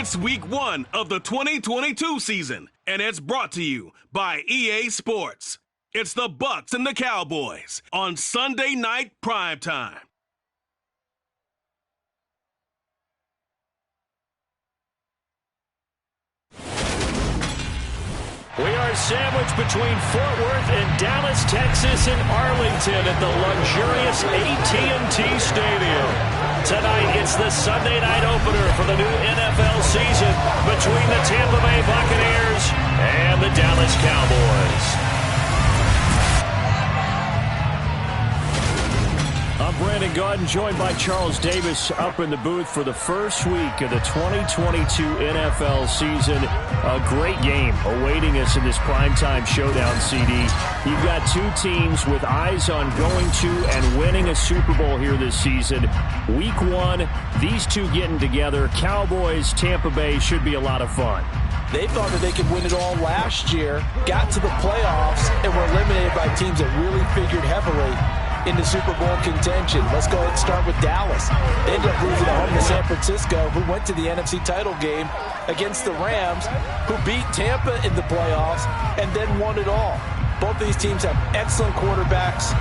It's week 1 of the 2022 season, and it's brought to you by EA Sports. It's the Bucs and the Cowboys on Sunday Night Primetime. We are sandwiched between Fort Worth and Dallas, Texas, and Arlington at the luxurious AT&T Stadium. Tonight, it's the Sunday night opener for the new NFL season between the Tampa Bay Buccaneers and the Dallas Cowboys. I'm Brandon Gaudin, joined by Charles Davis up in the booth for the first week of the 2022 NFL season. A great game awaiting us in this primetime showdown, CD. You've got two teams with eyes on going to and winning a Super Bowl here this season. Week 1, these two getting together. Cowboys, Tampa Bay should be a lot of fun. They thought that they could win it all last year, got to the playoffs, and were eliminated by teams that really figured heavily into Super Bowl contention. Let's go ahead and start with Dallas. They ended up losing at home to San Francisco, who went to the NFC title game against the Rams, who beat Tampa in the playoffs and then won it all. Both these teams have excellent quarterbacks.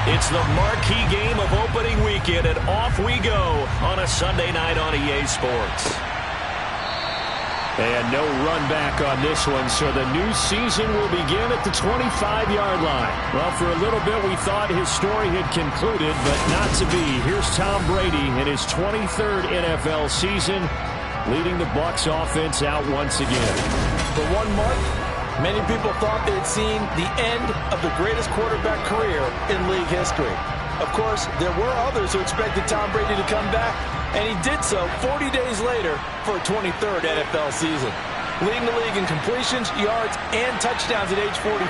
It's the marquee game of opening weekend, and off we go on a Sunday night on EA Sports. And no run back on this one, so the new season will begin at the 25-yard line. Well, for a little bit we thought his story had concluded, but not to be. Here's Tom Brady in his 23rd NFL season, leading the Bucs offense out once again. For 1 month, many people thought they had seen the end of the greatest quarterback career in league history. Of course, there were others who expected Tom Brady to come back, and he did so 40 days later for a 23rd NFL season. Leading the league in completions, yards, and touchdowns at age 44,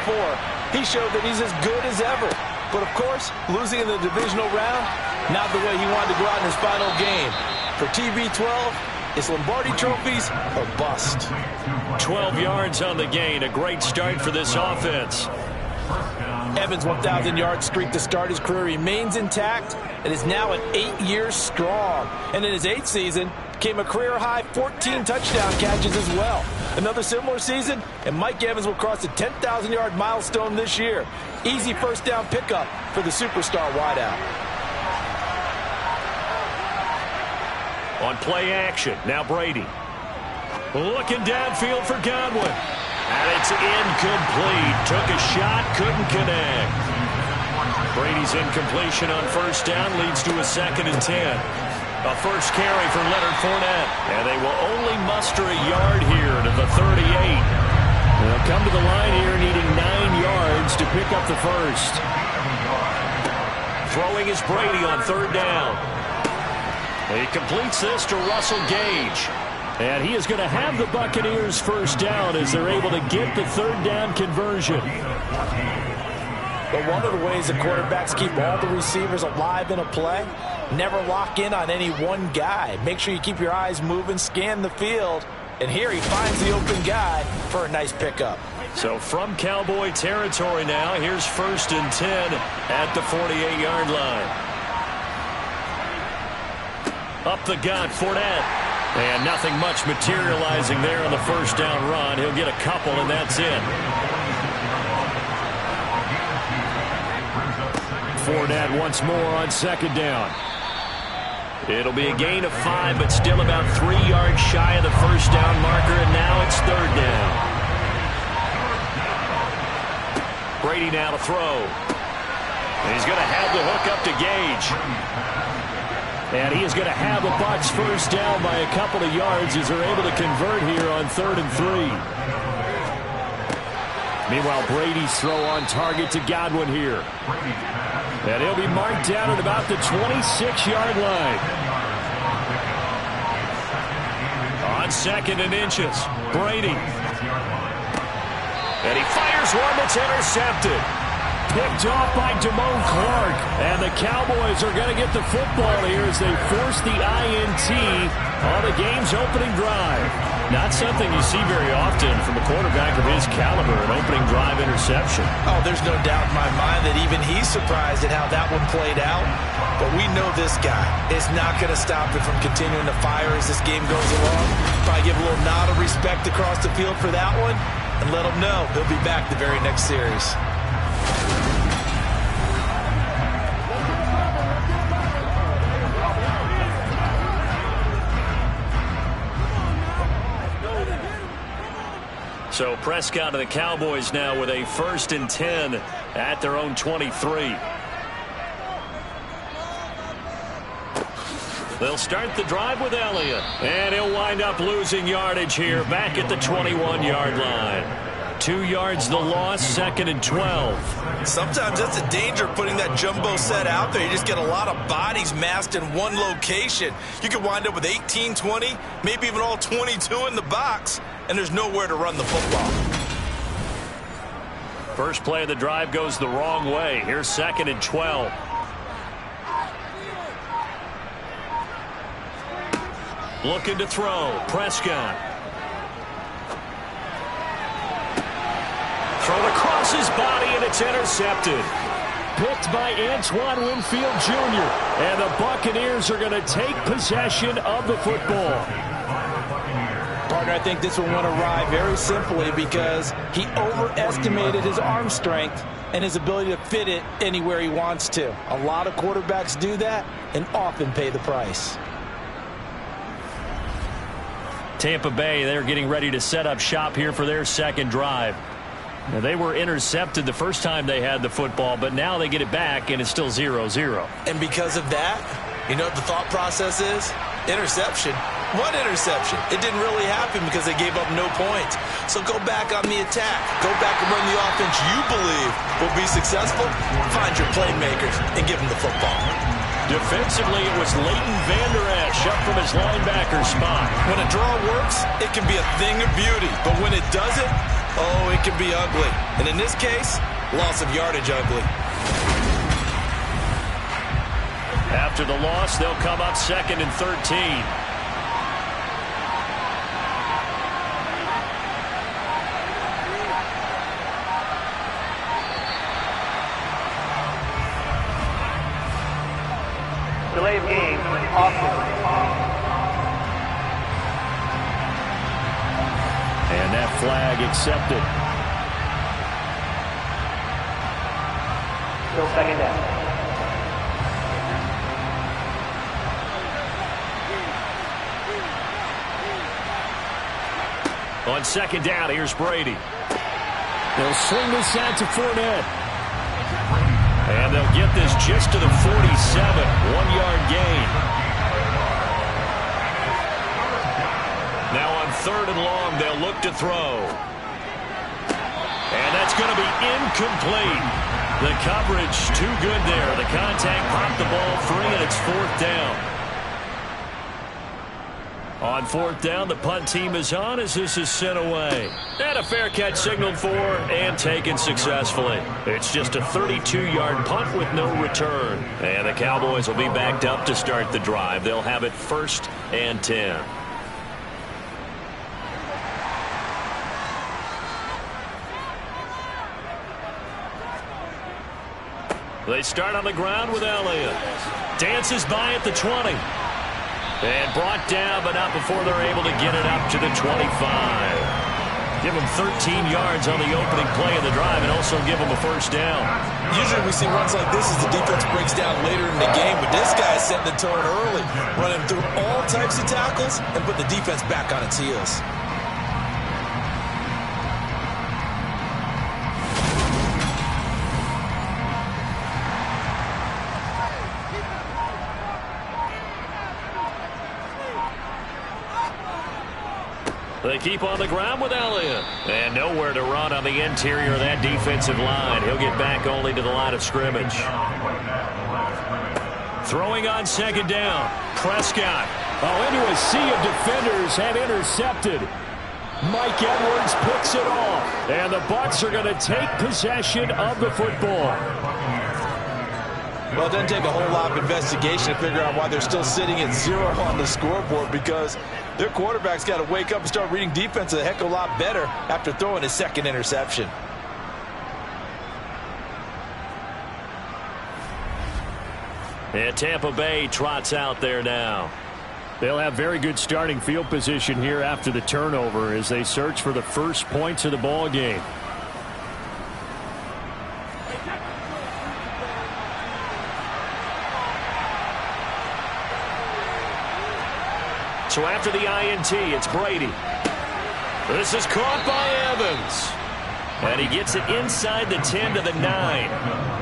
he showed that he's as good as ever. But, of course, losing in the divisional round, not the way he wanted to go out in his final game. For TB12, it's Lombardi trophies or bust. 12 yards on the gain, a great start for this offense. Evans' 1,000-yard streak to start his career remains intact and is now at 8 years strong. And in his 8th season, came a career-high 14 touchdown catches as well. Another similar season, and Mike Evans will cross the 10,000-yard milestone this year. Easy first down pickup for the superstar wideout. On play action, now Brady. Looking downfield for Godwin. And it's incomplete. Took a shot, couldn't connect. Brady's incompletion on first down leads to a 2nd and 10. A first carry for Leonard Fournette. And they will only muster a yard here to the 38. They'll come to the line here needing 9 yards to pick up the first. Throwing is Brady on 3rd down. He completes this to Russell Gage. And he is going to have the Buccaneers first down as they're able to get the 3rd down conversion. But one of the ways the quarterbacks keep all the receivers alive in a play, never lock in on any one guy. Make sure you keep your eyes moving, scan the field. And here he finds the open guy for a nice pickup. So from Cowboy territory now, here's 1st and 10 at the 48-yard line. Up the gut, Fournette. And nothing much materializing there on the first down run. He'll get a couple, and that's it. Fournette once more on 2nd down. It'll be a gain of 5, but still about 3 yards shy of the first down marker, and now it's 3rd down. Brady now to throw. And he's going to have the hook up to Gage. And he is going to have the Bucs first down by a couple of yards as they're able to convert here on 3rd and 3. Meanwhile, Brady's throw on target to Godwin here. And he'll be marked down at about the 26-yard line. On 2nd and inches, Brady. And he fires one that's intercepted. picked off by Damone Clark. And the Cowboys are going to get the football here as they force the INT on the game's opening drive. Not something you see very often from a quarterback of his caliber, an opening drive interception. Oh, there's no doubt in my mind that even he's surprised at how that one played out. But we know this guy is not going to stop it from continuing to fire as this game goes along. Probably give a little nod of respect across the field for that one and let him know he'll be back the very next series. So Prescott and the Cowboys now with a 1st and 10 at their own 23. They'll start the drive with Elliott. And he'll wind up losing yardage here back at the 21-yard line. 2 yards the loss, 2nd and 12. Sometimes that's the danger of putting that jumbo set out there. You just get a lot of bodies massed in one location. You could wind up with 18, 20, maybe even all 22 in the box, and there's nowhere to run the football. First play of the drive goes the wrong way. Here's 2nd and 12. Looking to throw. Prescott. Thrown across his body, and it's intercepted. Picked by Antoine Winfield Jr. And the Buccaneers are going to take possession of the football. Partner, I think this one went awry very simply because he overestimated his arm strength and his ability to fit it anywhere he wants to. A lot of quarterbacks do that and often pay the price. Tampa Bay, they're getting ready to set up shop here for their second drive. Now, they were intercepted the first time they had the football, but now they get it back, and it's still 0-0. And because of that, you know what the thought process is? Interception. One interception. It didn't really happen because they gave up no points. So go back on the attack. Go back and run the offense you believe will be successful. Find your playmakers and give them the football. Defensively, it was Leighton Vander Esch up from his linebacker spot. When a draw works, it can be a thing of beauty. But when it doesn't, oh, it can be ugly. And in this case, loss of yardage ugly. After the loss, they'll come up 2nd and 13. Delay of game, offense. And that flag accepted. Still 2nd down. On 2nd down, here's Brady. They'll swing this out to Fournette. And they'll get this just to the 47, 1-yard gain. Now on 3rd and long, they'll look to throw. And that's going to be incomplete. The coverage too good there. The contact popped the ball free, and it's 4th down. On 4th down, the punt team is on as this is sent away. And a fair catch signaled for and taken successfully. It's just a 32-yard punt with no return. And the Cowboys will be backed up to start the drive. They'll have it 1st and 10. They start on the ground with Elliott. Dances by at the 20. And brought down, but not before they're able to get it up to the 25. Give them 13 yards on the opening play of the drive and also give them a 1st down. Usually we see runs like this as the defense breaks down later in the game, but this guy's setting the tone early, running through all types of tackles and put the defense back on its heels. They keep on the ground with Elliott. And nowhere to run on the interior of that defensive line. He'll get back only to the line of scrimmage. Throwing on 2nd down. Prescott. Oh, into a sea of defenders and intercepted. Mike Edwards picks it off. And the Bucs are going to take possession of the football. Well, it doesn't take a whole lot of investigation to figure out why they're still sitting at 0 on the scoreboard, because their quarterback's got to wake up and start reading defense a heck of a lot better after throwing his second interception. And Tampa Bay trots out there now. They'll have very good starting field position here after the turnover as they search for the first points of the ball game. So after the INT, it's Brady. This is caught by Evans. And he gets it inside the 10 to the 9.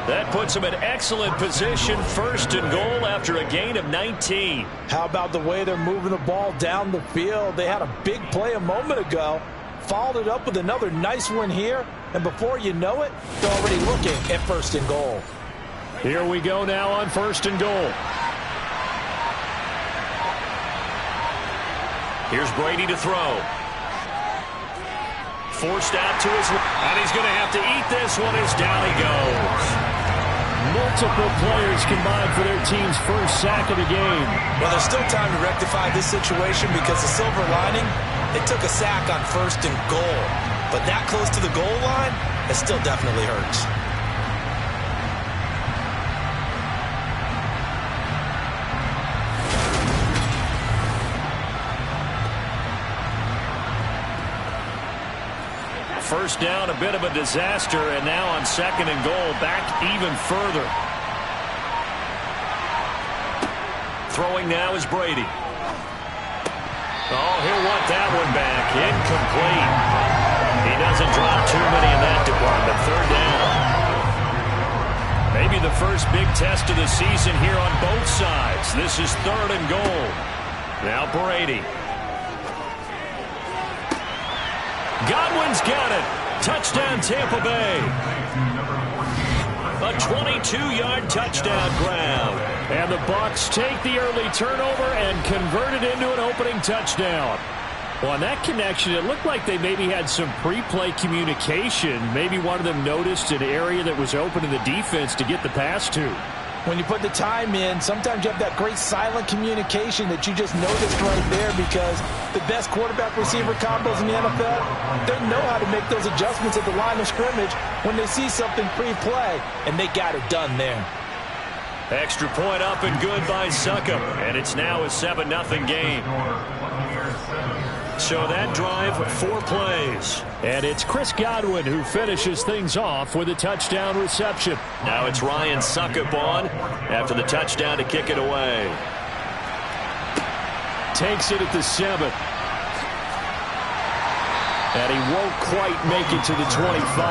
That puts him in excellent position, 1st and goal after a gain of 19. How about the way they're moving the ball down the field? They had a big play a moment ago, followed it up with another nice one here, and before you know it, they're already looking at 1st and goal. Here we go now on 1st and goal. Here's Brady to throw. Forced out to his left, and he's going to have to eat this one as down he goes. Multiple players combined for their team's first sack of the game. Well, there's still time to rectify this situation because the silver lining, they took a sack on 1st and goal. But that close to the goal line, it still definitely hurts. First down, a bit of a disaster, and now on 2nd and goal, back even further. Throwing now is Brady. Oh, he'll want that one back. Incomplete. He doesn't drop too many in that department. 3rd down. Maybe the first big test of the season here on both sides. This is 3rd and goal. Now Brady. Godwin's got it. Touchdown, Tampa Bay. A 22-yard touchdown grab. And the Bucs take the early turnover and convert it into an opening touchdown. Well, on that connection, it looked like they maybe had some pre-play communication. Maybe one of them noticed an area that was open in the defense to get the pass to. When you put the time in, sometimes you have that great silent communication that you just noticed right there, because the best quarterback-receiver combos in the NFL, they know how to make those adjustments at the line of scrimmage when they see something pre-play, and they got it done there. Extra point up and good by Succop, and it's now a 7-0 game. So that drive, 4 plays. And it's Chris Godwin who finishes things off with a touchdown reception. Now it's Ryan Succop on after the touchdown to kick it away. Takes it at the 7. And he won't quite make it to the 25.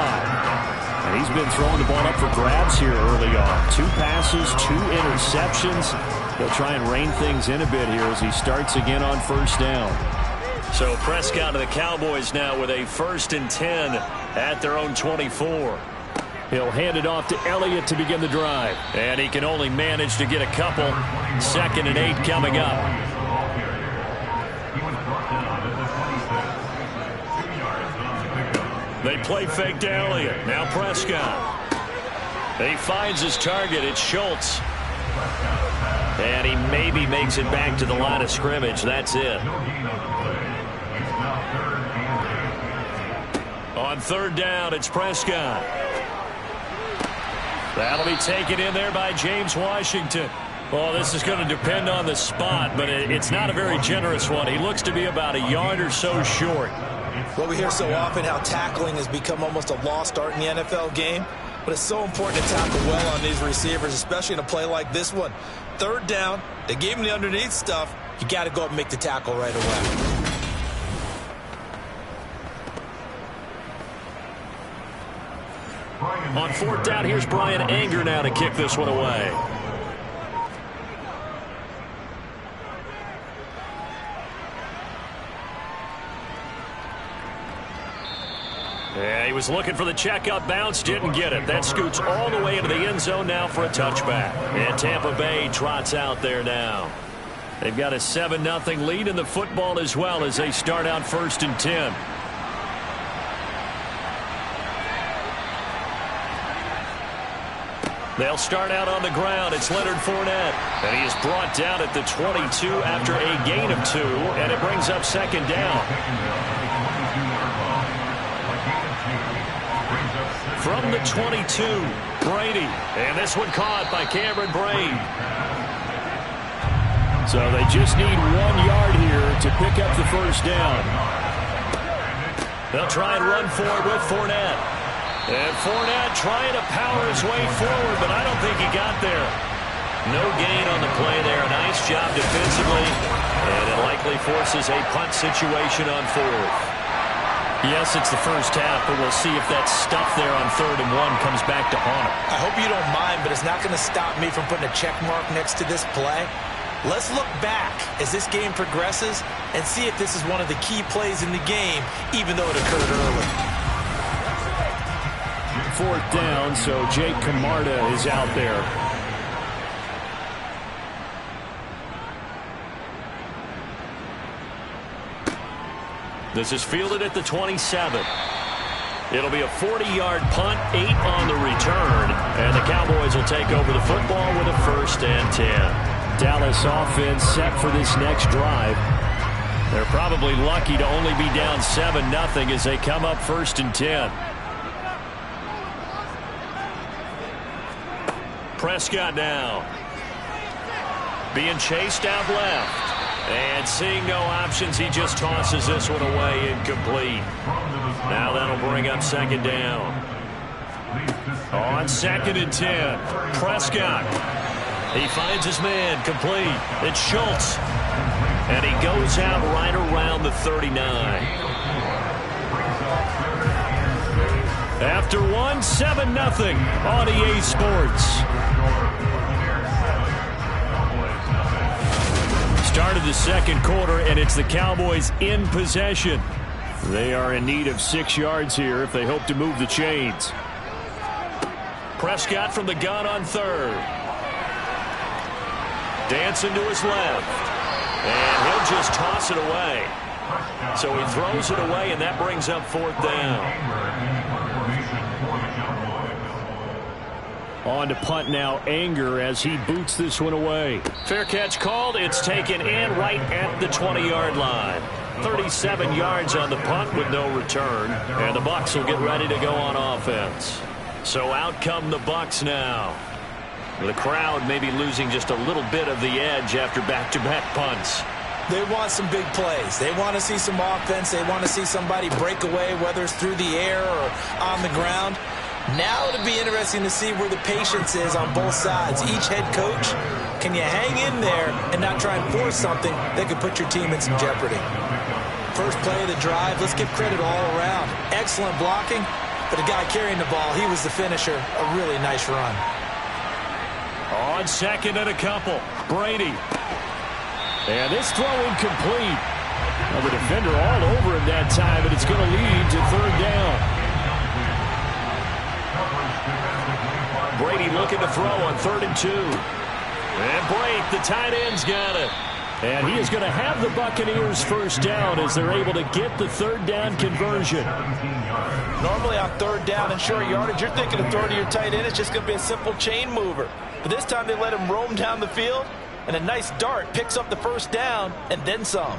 And he's been throwing the ball up for grabs here early on. 2 passes, 2 interceptions. They'll try and rein things in a bit here as he starts again on 1st down. So Prescott of the Cowboys now with a 1st and 10 at their own 24. He'll hand it off to Elliott to begin the drive. And he can only manage to get a couple. 2nd and 8 coming up. They play fake to Elliott. Now Prescott. He finds his target. It's Schultz. And he maybe makes it back to the line of scrimmage. That's it. On 3rd down, it's Prescott. That'll be taken in there by James Washington. Well, this is going to depend on the spot, but it's not a very generous one. He looks to be about a yard or so short. Well, we hear so often how tackling has become almost a lost art in the NFL game, but it's so important to tackle well on these receivers, especially in a play like this one. 3rd down, they gave him the underneath stuff. You got to go up and make the tackle right away. On 4th down, here's Brian Anger now to kick this one away. Yeah, he was looking for the checkup bounce, didn't get it. That scoots all the way into the end zone now for a touchback. And Tampa Bay trots out there now. They've got a 7-0 lead in the football as well as they start out 1st and 10. They'll start out on the ground. It's Leonard Fournette. And he is brought down at the 22 after a gain of 2. And it brings up second down. From the 22, Brady. And this one caught by Cameron Brate. So they just need 1 yard here to pick up the first down. They'll try and run forward with Fournette. And Fournette trying to power his way forward, but I don't think he got there. No gain on the play there. A nice job defensively. And it likely forces a punt situation on 4th. Yes, it's the first half, but we'll see if that stuff there on 3rd and 1 comes back to haunt him. I hope you don't mind, but it's not going to stop me from putting a check mark next to this play. Let's look back as this game progresses and see if this is one of the key plays in the game, even though it occurred early. 4th down, so Jake Camarda is out there. This is fielded at the 27. It'll be a 40-yard punt, 8 on the return, and the Cowboys will take over the football with a 1st and 10. Dallas offense set for this next drive. They're probably lucky to only be down 7-0 as they come up 1st and 10. Prescott now. Being chased out left. And seeing no options, he just tosses this one away incomplete. Now that'll bring up second down. On 2nd and 10, Prescott. He finds his man complete. It's Schultz. And he goes out right around the 39. After 7-0 on EA Sports. Start of the second quarter, and it's the Cowboys in possession. They are in need of 6 yards here if they hope to move the chains. Prescott from the gun on 3rd. Dancing to his left. And he'll just toss it away. So he throws it away, and that brings up 4th down. On to punt now, Anger, as he boots this one away. Fair catch called. It's taken in right at the 20-yard line. 37 yards on the punt with no return. And the Bucs will get ready to go on offense. So out come the Bucs now. The crowd maybe losing just a little bit of the edge after back-to-back punts. They want some big plays. They want to see some offense. They want to see somebody break away, whether it's through the air or on the ground. Now it'll be interesting to see where the patience is on both sides. Each head coach, can you hang in there and not try and force something that could put your team in some jeopardy? First play of the drive, let's give credit all around. Excellent blocking, but the guy carrying the ball, he was the finisher. A really nice run. On 2nd and a couple, Brady. And this throw incomplete. Well, the defender all over him that time, but it's going to lead to 3rd down. Brady looking to throw on 3rd and 2. And Brate, the tight end's got it. And he is going to have the Buccaneers first down as they're able to get the 3rd down conversion. Normally on 3rd down and short yardage, you're thinking of throwing to your tight end. It's just going to be a simple chain mover. But this time they let him roam down the field, and a nice dart picks up the first down and then some.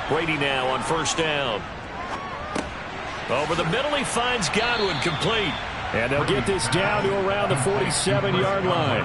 Brady now on 1st down. Over the middle, he finds Godwin complete. And they'll get this down to around the 47-yard line.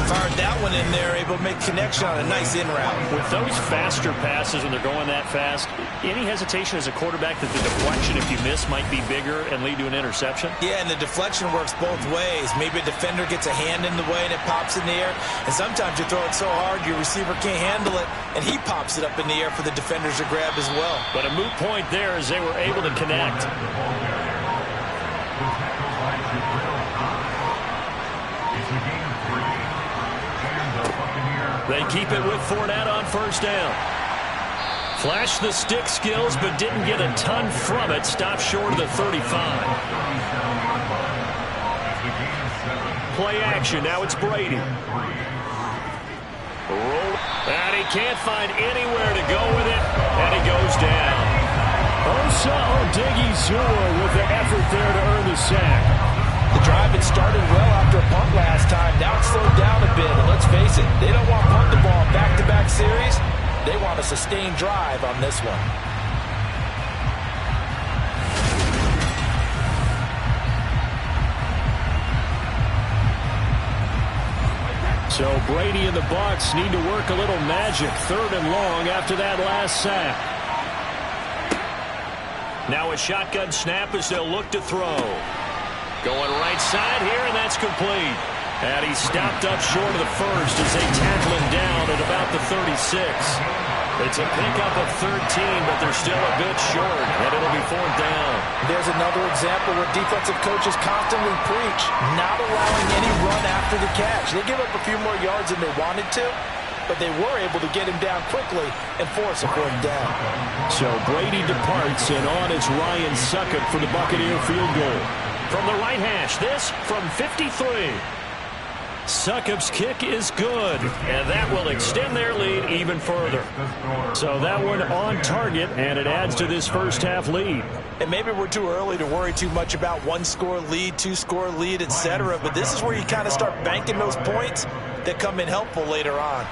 Fired that one in there, able to make connection on a nice in route. With those faster passes when they're going that fast, any hesitation as a quarterback that the deflection, if you miss, might be bigger and lead to an interception? Yeah, and the deflection works both ways. Maybe a defender gets a hand in the way and it pops in the air. And sometimes you throw it so hard your receiver can't handle it, and he pops it up in the air for the defenders to grab as well. But a moot point there as they were able to connect. They keep it with Fournette on 1st down. Flashed the stick skills, but didn't get a ton from it. Stopped short of the 35. play action. Now it's Brady. Roll. And he can't find anywhere to go with it. And he goes down. Osa Odighizuwa with the effort there to earn the sack. The drive had started well after a punt last time. Now it's slowed down a bit. And let's face it, they don't want to punt the ball in back-to-back series. They want a sustained drive on this one. So Brady and the Bucs need to work a little magic. 3rd and long after that last sack. Now a shotgun snap as they'll look to throw. Going right side here, and that's complete. And he stopped up short of the first as they tackle him down at about the 36. It's a pickup of 13, but they're still a bit short, and it'll be 4th down. There's another example where defensive coaches constantly preach, not allowing any run after the catch. They give up a few more yards than they wanted to, but they were able to get him down quickly and force a 4th down. So Brady departs, and on is Ryan Succop for the Buccaneer field goal. From the right hash, this from 53. Succop's kick is good, and that will extend their lead even further. So that one on target, and it adds to this first half lead. And maybe we're too early to worry too much about 1-score lead, 2-score lead, etc. But this is where you kind of start banking those points that come in helpful later on.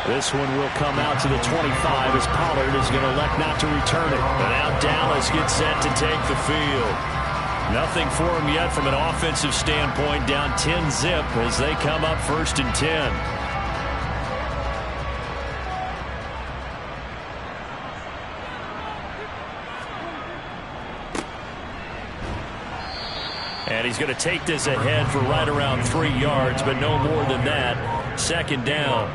This one will come out to the 25 as Pollard is going to elect not to return it. And now Dallas gets set to take the field. Nothing for him yet from an offensive standpoint, down 10-zip as they come up 1st and 10. And he's going to take this ahead for right around 3 yards, but no more than that. 2nd down.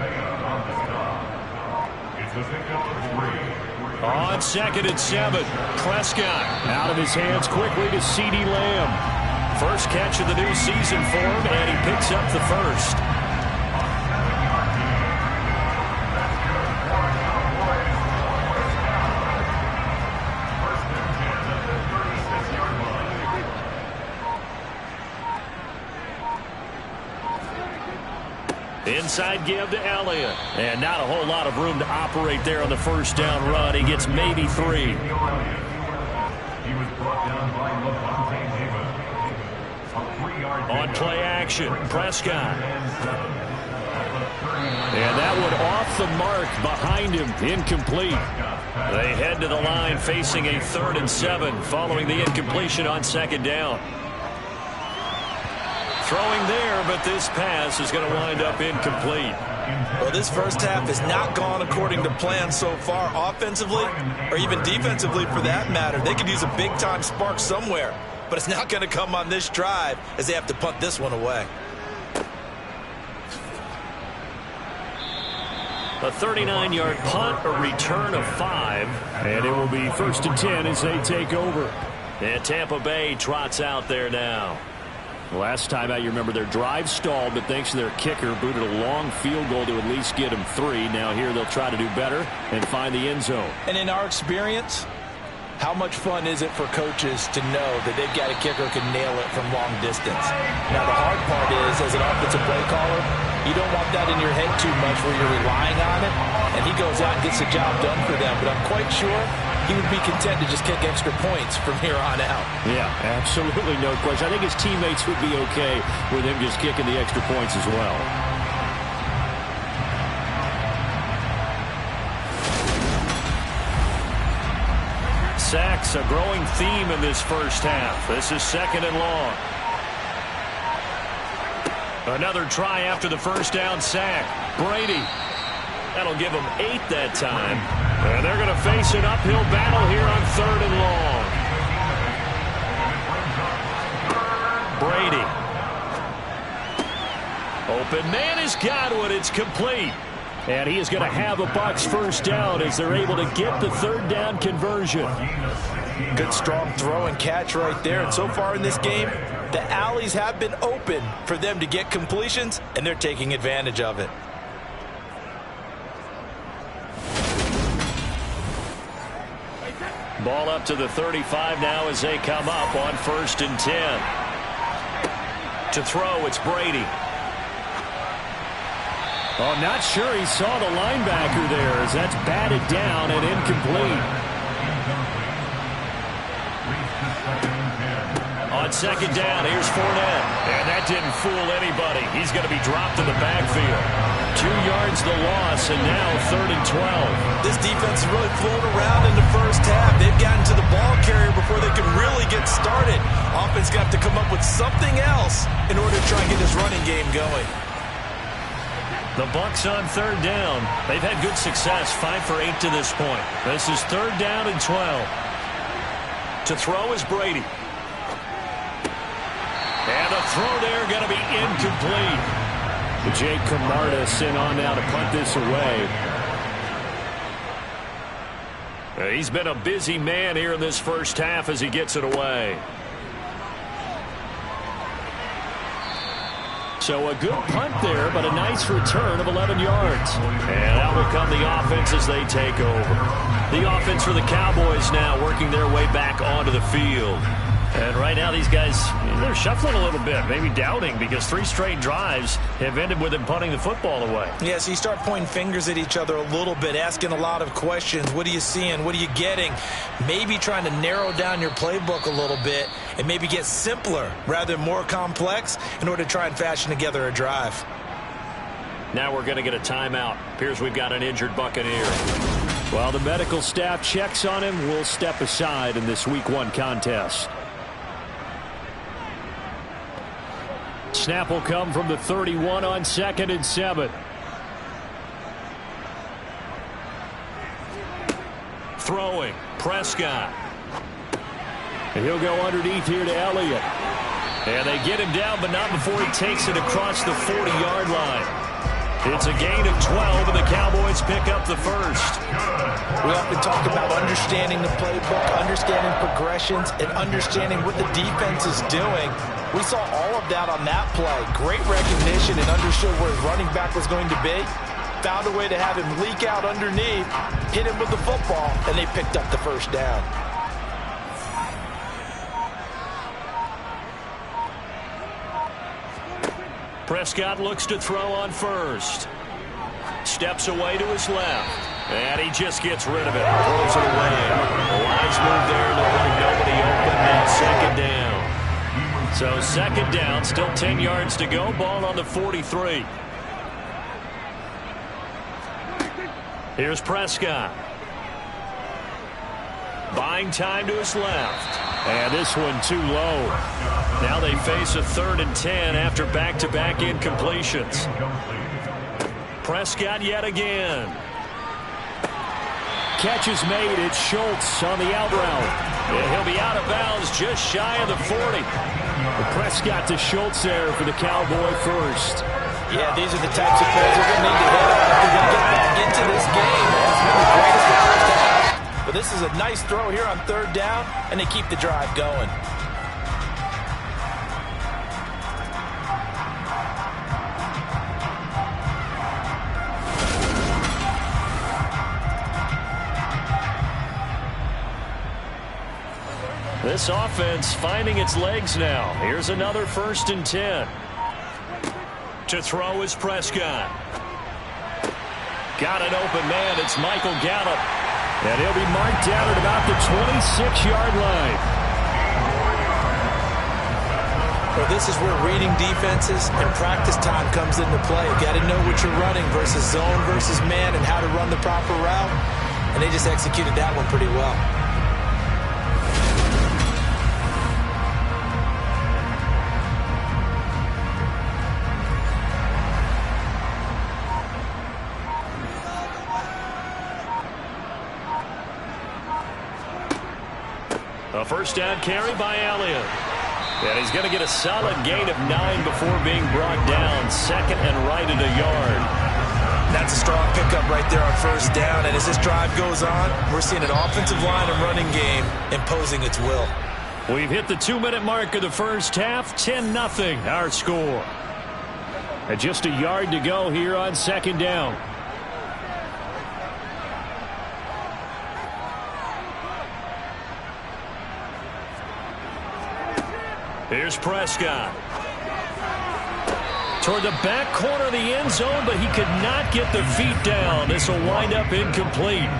On 2nd and 7, Prescott out of his hands quickly to CeeDee Lamb. First catch of the new season for him, and he picks up the first. Inside give to Elliott. And not a whole lot of room to operate there on the 1st down run. He gets maybe 3. On play action, Prescott. And that one off the mark behind him, incomplete. They head to the line facing a 3rd and 7 following the incompletion on 2nd down. Throwing there, but this pass is going to wind up incomplete. Well, this first half has not gone according to plan so far offensively or even defensively for that matter. They could use a big-time spark somewhere, but it's not going to come on this drive as they have to punt this one away. A 39-yard punt, a return of 5. And it will be 1st and 10 as they take over. And Tampa Bay trots out there now. Last time out, you remember their drive stalled, but thanks to their kicker, booted a long field goal to at least get them 3. Now here they'll try to do better and find the end zone. And in our experience, how much fun is it for coaches to know that they've got a kicker who can nail it from long distance? Now the hard part is, as an offensive play caller, you don't want that in your head too much where you're relying on it, and he goes out and gets the job done for them. But I'm quite sure he would be content to just kick extra points from here on out. Yeah, absolutely no question. I think his teammates would be okay with him just kicking the extra points as well. Sacks, a growing theme in this first half. This is 2nd and long. Another try after the 1st down sack. Brady. That'll give them 8 that time. And they're going to face an uphill battle here on 3rd and long. Brady. Open man is Godwin. It's complete. And he is going to have a Bucs 1st down as they're able to get the 3rd down conversion. Good strong throw and catch right there. And so far in this game, the alleys have been open for them to get completions, and they're taking advantage of it. Ball up to the 35 now as they come up on 1st and 10. To throw, it's Brady. Oh, not sure he saw the linebacker there as that's batted down and incomplete. On 2nd down, here's Fournette. And that didn't fool anybody. He's going to be dropped in the backfield. 2 yards the loss, and now 3rd and 12. This defense is really flown around in the first half. They've gotten to the ball carrier before they can really get started. Offense got to come up with something else in order to try and get this running game going. The Bucs on 3rd down. They've had good success, 5 for 8 to this point. This is 3rd down and 12. To throw is Brady. And the throw there going to be incomplete. Jake Camarda sent on now to punt this away. He's been a busy man here in this first half as he gets it away. So a good punt there, but a nice return of 11 yards. And out will come the offense as they take over. The offense for the Cowboys now working their way back onto the field. And right now these guys, they're shuffling a little bit, maybe doubting, because 3 straight drives have ended with them punting the football away. Yeah, so you start pointing fingers at each other a little bit, asking a lot of questions. What are you seeing? What are you getting? Maybe trying to narrow down your playbook a little bit and maybe get simpler rather than more complex in order to try and fashion together a drive. Now we're going to get a timeout. Appears we've got an injured Buccaneer. While the medical staff checks on him, we'll step aside in this Week 1 contest. Snap will come from the 31 on 2nd and 7. Throwing, Prescott. And he'll go underneath here to Elliott. And they get him down, but not before he takes it across the 40-yard line. It's a gain of 12, and the Cowboys pick up the first. We often talk about understanding the playbook, understanding progressions, and understanding what the defense is doing. We saw all of that on that play. Great recognition and understood where his running back was going to be. Found a way to have him leak out underneath, hit him with the football, and they picked up the first down. Prescott looks to throw on first. Steps away to his left. And he just gets rid of it. Throws it away. The lines move there. Look like nobody open. Now 2nd down. So 2nd down. Still 10 yards to go. Ball on the 43. Here's Prescott. Buying time to his left. And this one too low. Now they face a 3rd and 10 after back-to-back incompletions. Prescott yet again. Catch is made. It's Schultz on the out route. And he'll be out of bounds just shy of the 40. Prescott to Schultz there for the Cowboy first. Yeah, these are the types of plays they're going to need to hit on if they're going to get back into this game. It's been the greatest the first half. But this is a nice throw here on 3rd down, and they keep the drive going. This offense finding its legs now. Here's another 1st and 10. To throw is Prescott. Got an open man. It's Michael Gallup. And he'll be marked down at about the 26-yard line. Well, this is where reading defenses and practice time comes into play. You got to know what you're running versus zone versus man and how to run the proper route. And they just executed that one pretty well. A 1st down carry by Elliott. And he's going to get a solid gain of 9 before being brought down. 2nd and right at a yard. That's a strong pickup right there on 1st down. And as this drive goes on, we're seeing an offensive line and running game imposing its will. We've hit the 2-minute mark of the first half. 10-0 our score. And just a yard to go here on 2nd down. Here's Prescott. Toward the back corner of the end zone, but he could not get the feet down. This will wind up incomplete.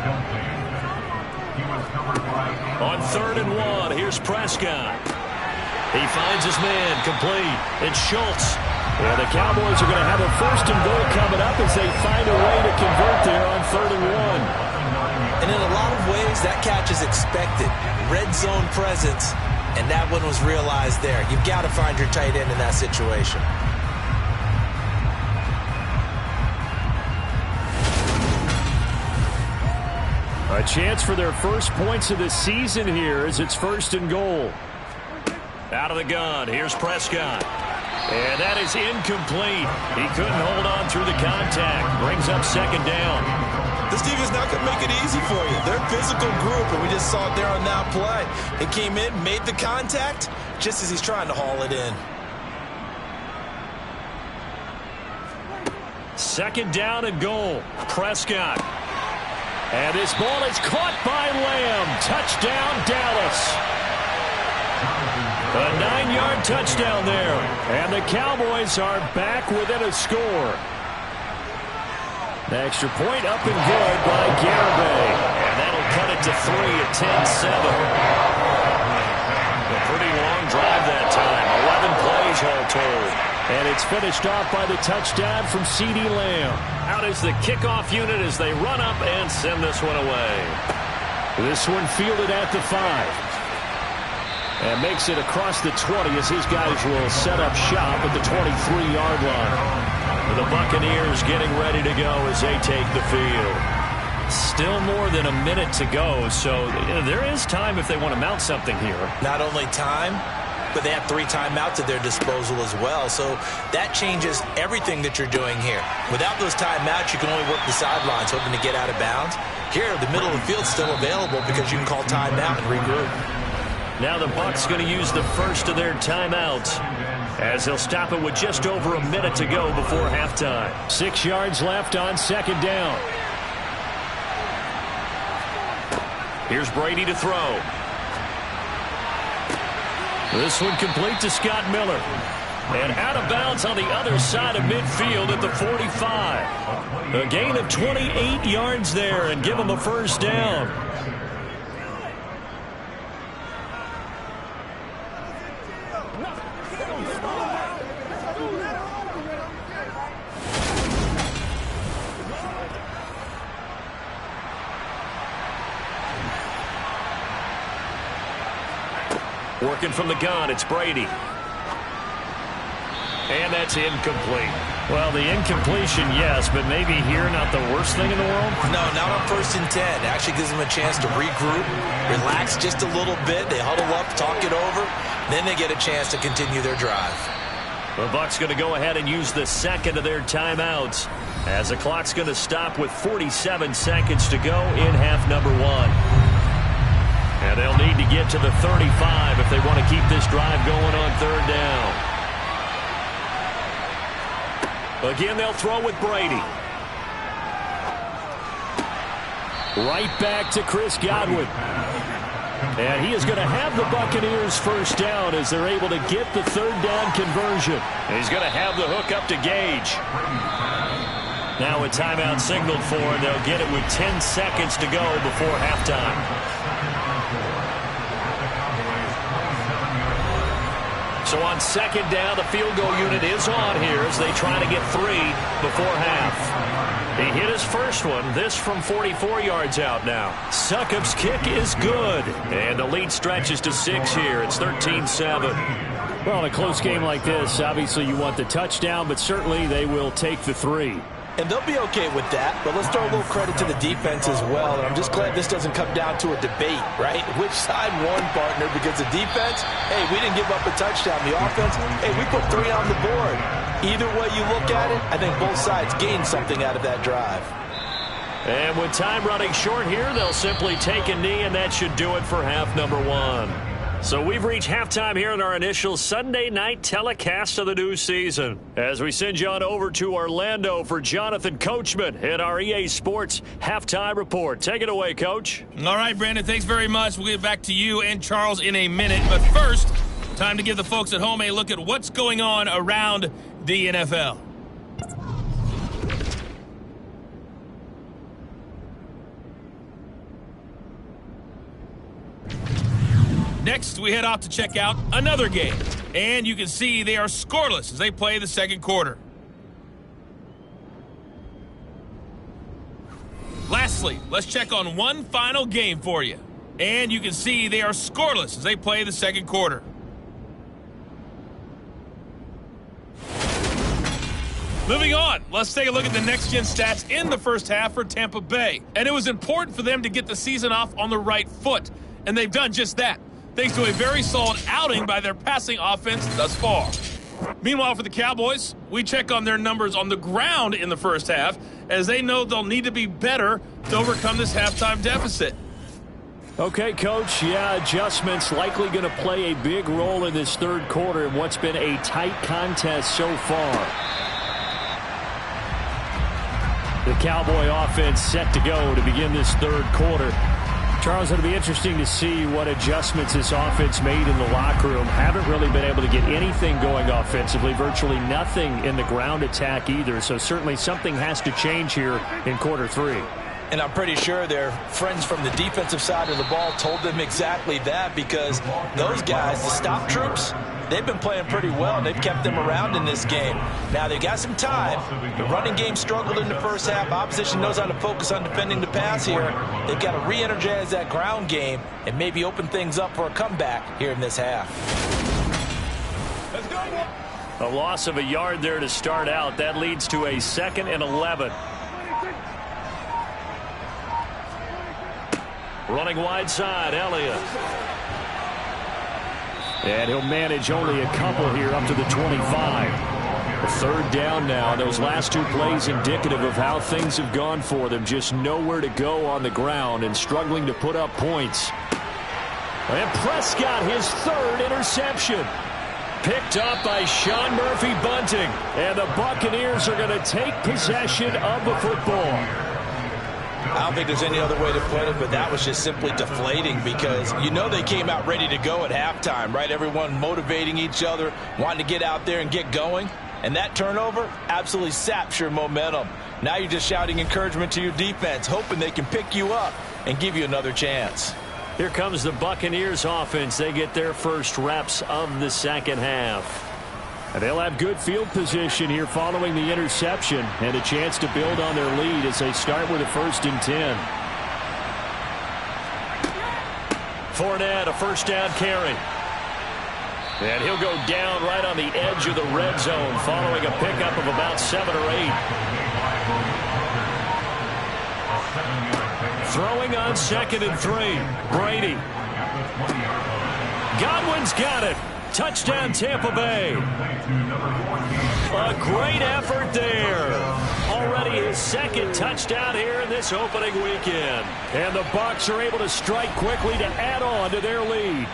On 3rd and 1, here's Prescott. He finds his man, complete. It's Schultz. Well, the Cowboys are going to have a 1st and goal coming up as they find a way to convert there on 3rd and 1. And in a lot of ways, that catch is expected. Red zone presence, and that one was realized there. You've got to find your tight end in that situation. A chance for their first points of the season here as it's 1st and goal. Out of the gun, here's Prescott. And that is incomplete. He couldn't hold on through the contact. Brings up 2nd down. This team is not going to make it easy for you. They're a physical group, and we just saw it there on that play. It came in, made the contact, just as he's trying to haul it in. 2nd down and goal. Prescott. And this ball is caught by Lamb. Touchdown, Dallas. A 9-yard touchdown there. And the Cowboys are back within a score. The extra point up and good by Garibay. And that'll cut it to 3 at 10-7. A pretty long drive that time. 11 plays all told. And it's finished off by the touchdown from CeeDee Lamb. Out is the kickoff unit as they run up and send this one away. This one fielded at the 5. And makes it across the 20 as his guys will set up shop at the 23-yard line. The Buccaneers getting ready to go as they take the field. Still more than a minute to go, so there is time if they want to mount something here. Not only time, but they have 3 timeouts at their disposal as well, so that changes everything that you're doing here. Without those timeouts, you can only work the sidelines hoping to get out of bounds. Here, the middle of the field's still available because you can call timeout and regroup. Now the Bucs going to use the first of their timeouts as they'll stop it with just over a minute to go before halftime. 6 yards left on 2nd down. Here's Brady to throw. This one complete to Scott Miller. And out of bounds on the other side of midfield at the 45. A gain of 28 yards there and give them a 1st down. Working from the gun, it's Brady. And that's incomplete. Well, the incompletion, yes, but maybe here not the worst thing in the world? No, not on 1st and 10. It actually gives them a chance to regroup, relax just a little bit. They huddle up, talk it over, then they get a chance to continue their drive. The Bucs going to go ahead and use the 2nd of their timeouts as the clock's going to stop with 47 seconds to go in half number 1. And they'll need to get to the 35 if they want to keep this drive going on 3rd down. Again, they'll throw with Brady. Right back to Chris Godwin. And he is going to have the Buccaneers 1st down as they're able to get the 3rd down conversion. He's going to have the hook up to Gage. Now a timeout signaled for, and they'll get it with 10 seconds to go before halftime. So on 2nd down, the field goal unit is on here as they try to get 3 before half. He hit his first one, this from 44 yards out now. Succop's kick is good, and the lead stretches to 6 here. It's 13-7. Well, in a close game like this, obviously you want the touchdown, but certainly they will take the 3. And they'll be okay with that, but let's throw a little credit to the defense as well. And I'm just glad this doesn't come down to a debate, right? Which side won, partner? Because the defense, hey, we didn't give up a touchdown. The offense, hey, we put 3 on the board. Either way you look at it, I think both sides gained something out of that drive. And with time running short here, they'll simply take a knee, and that should do it for half number 1. So we've reached halftime here in our initial Sunday night telecast of the new season. As we send you on over to Orlando for Jonathan Coachman at our EA Sports Halftime Report. Take it away, Coach. All right, Brandon, thanks very much. We'll get back to you and Charles in a minute. But first, Time to give the folks at home a look at what's going on around the NFL. Next, we head off to check out another game. And you can see they are scoreless as they play the second quarter. Lastly, let's check on one final game for you. And you can see they are scoreless as they play the second quarter. Moving on, let's take a look at the next-gen stats in the first half for Tampa Bay. And it was important for them to get the season off on the right foot. And they've done just that, thanks to a very solid outing by their passing offense thus far. Meanwhile, for the Cowboys, we check on their numbers on the ground in the first half, as they know they'll need to be better to overcome this halftime deficit. Okay, Coach, adjustments likely going to play a big role in this third quarter in what's been a tight contest so far. The Cowboy offense set to go to begin this third quarter. Charles, it'll be interesting to see what adjustments this offense made in the locker room. Haven't really been able to get anything going offensively, virtually nothing in the ground attack either. So certainly something has to change here in quarter three. And I'm pretty sure their friends from the defensive side of the ball told them exactly that, because those guys, the stop troops, they've been playing pretty well. They've kept them around in this game. Now, they've got some time. The running game struggled in the first half. Opposition knows how to focus on defending the pass here. They've got to re-energize that ground game and maybe open things up for a comeback here in this half. Let's go. A loss of a yard there to start out. That leads to a 2nd and 11. Running wide side, Elliott. And he'll manage only a couple here up to the 25. A third down now. Those last two plays indicative of how things have gone for them. Just nowhere to go on the ground and struggling to put up points. And Prescott, his third interception. Picked up by Sean Murphy-Bunting. And the Buccaneers are going to take possession of the football. I don't think there's any other way to put it, but that was just simply deflating, because you know they came out ready to go at halftime, right? Everyone motivating each other, wanting to get out there and get going. And that turnover absolutely saps your momentum. Now you're just shouting encouragement to your defense, hoping they can pick you up and give you another chance. Here comes the Buccaneers offense. They get their first reps of the second half. And they'll have good field position here following the interception and a chance to build on their lead as they start with a 1st and 10. Fournette, a first down carry. And he'll go down right on the edge of the red zone following a pickup of about 7 or 8. Throwing on 2nd and 3. Brady. Godwin's got it. Touchdown, Tampa Bay. A great effort there. Already his 2nd touchdown here in this opening weekend. And the Bucs are able to strike quickly to add on to their lead.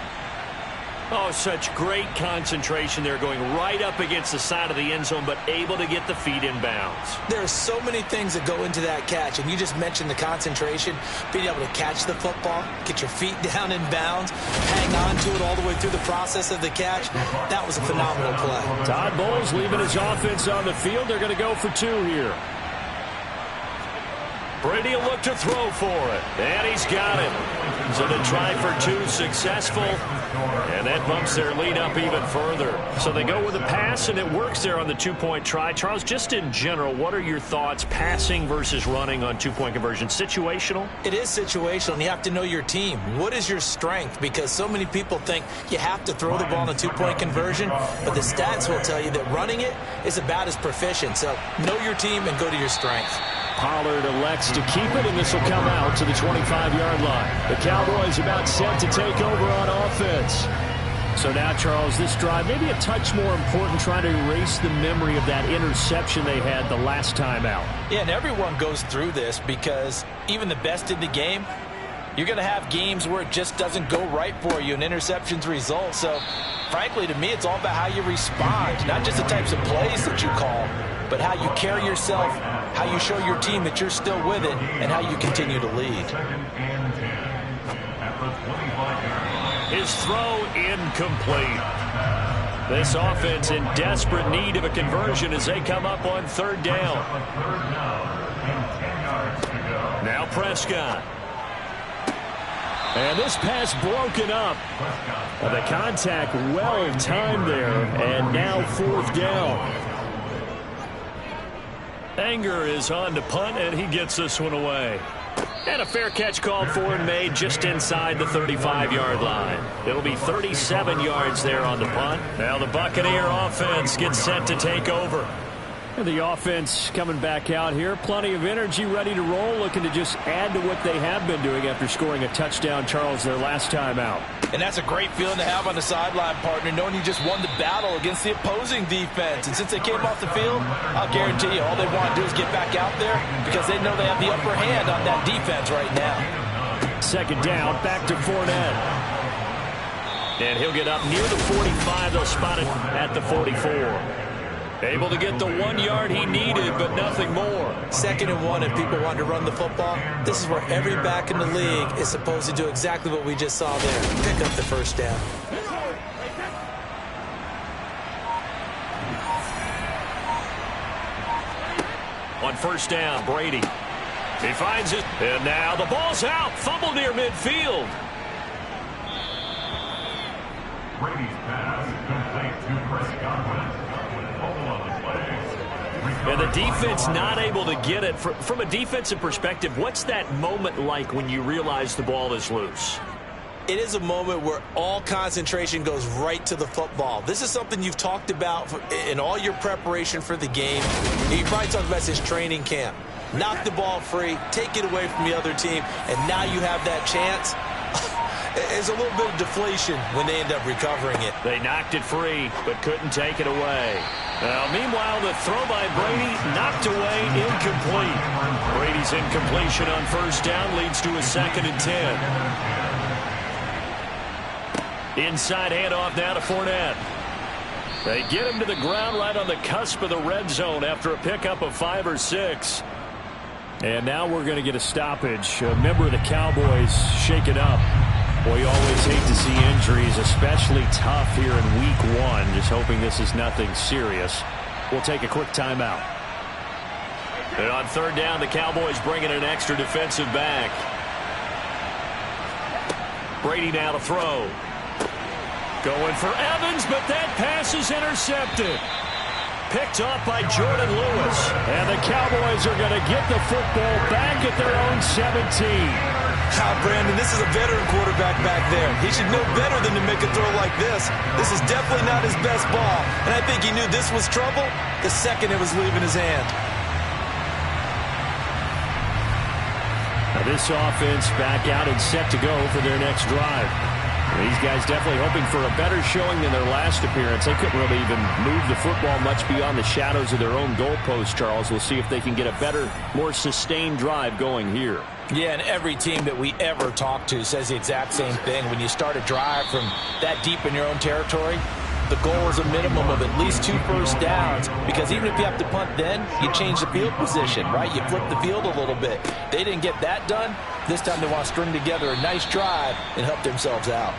Oh, such great concentration there, going right up against the side of the end zone, but able to get the feet in bounds. There are so many things that go into that catch, and you just mentioned the concentration, being able to catch the football, get your feet down in bounds, hang on to it all the way through the process of the catch. That was a phenomenal play. Todd Bowles leaving his offense on the field. They're going to go for 2 here. Brady will look to throw for it, and he's got it. So the try for 2 successful, and that bumps their lead up even further. So they go with a pass, and it works there on the 2-point try. Charles, just in general, what are your thoughts passing versus running on 2-point conversion? Situational? It is situational, and you have to know your team. What is your strength? Because so many people think you have to throw the ball in a 2-point conversion, but the stats will tell you that running it is about as proficient. So know your team and go to your strength. Pollard elects to keep it, and this will come out to the 25-yard line. The Cowboys about set to take over on offense. So now, Charles, this drive maybe a touch more important, trying to erase the memory of that interception they had the last time out. Yeah, and everyone goes through this, because even the best in the game, you're going to have games where it just doesn't go right for you and interceptions result. So, frankly, to me, it's all about how you respond, not just the types of plays that you call, but how you carry yourself, how you show your team that you're still with it, and how you continue to lead. His throw incomplete. This offense in desperate need of a conversion as they come up on third down. Now Prescott. And this pass broken up. The contact well timed there, and now fourth down. Anger is on to punt, and he gets this one away. And a fair catch called for and made just inside the 35-yard line. It'll be 37 yards there on the punt. Now the Buccaneer offense gets set to take over. And the offense coming back out here. Plenty of energy, ready to roll, looking to just add to what they have been doing after scoring a touchdown, Charles, their last time out. And that's a great feeling to have on the sideline, partner, knowing you just won the battle against the opposing defense. And since they came off the field, I'll guarantee you all they want to do is get back out there because they know they have the upper hand on that defense right now. Second down, back to Fournette. And he'll get up near the 45. They'll spot it at the 44. Able to get the 1 yard he needed, but nothing more. 2nd and 1, if people want to run the football, this is where every back in the league is supposed to do exactly what we just saw there. Pick up the first down. On first down, Brady. He finds it, and now the ball's out. Fumble near midfield. Brady's pass complete to Prescott. And the defense not able to get it. From a defensive perspective, what's that moment like when you realize the ball is loose? It is a moment where all concentration goes right to the football. This is something you've talked about in all your preparation for the game. You probably talked about this training camp. Knock the ball free, take it away from the other team, and now you have that chance. There's a little bit of deflation when they end up recovering it. They knocked it free, but couldn't take it away. Now, meanwhile, the throw by Brady knocked away, incomplete. Brady's incompletion on first down leads to a 2nd and 10. Inside handoff now to Fournette. They get him to the ground right on the cusp of the red zone after a pickup of 5 or 6. And now we're going to get a stoppage. A member of the Cowboys shaken up. Boy, you always hate to see injuries, especially tough here in week 1. Just hoping this is nothing serious. We'll take a quick timeout. And on third down, the Cowboys bring in an extra defensive back. Brady now to throw. Going for Evans, but that pass is intercepted. Picked off by Jordan Lewis. And the Cowboys are going to get the football back at their own 17. Brandon, this is a veteran quarterback back there. He should know better than to make a throw like this. This is definitely not his best ball. And I think he knew this was trouble the second it was leaving his hand. Now this offense back out and set to go for their next drive. These guys definitely hoping for a better showing than their last appearance. They couldn't really even move the football much beyond the shadows of their own goalpost, Charles. We'll see if they can get a better, more sustained drive going here. Yeah, and every team that we ever talk to says the exact same thing. When you start a drive from that deep in your own territory, the goal is a minimum of at least 2 first downs, because even if you have to punt then, you change the field position, right? You flip the field a little bit. They didn't get that done. This time they want to string together a nice drive and help themselves out.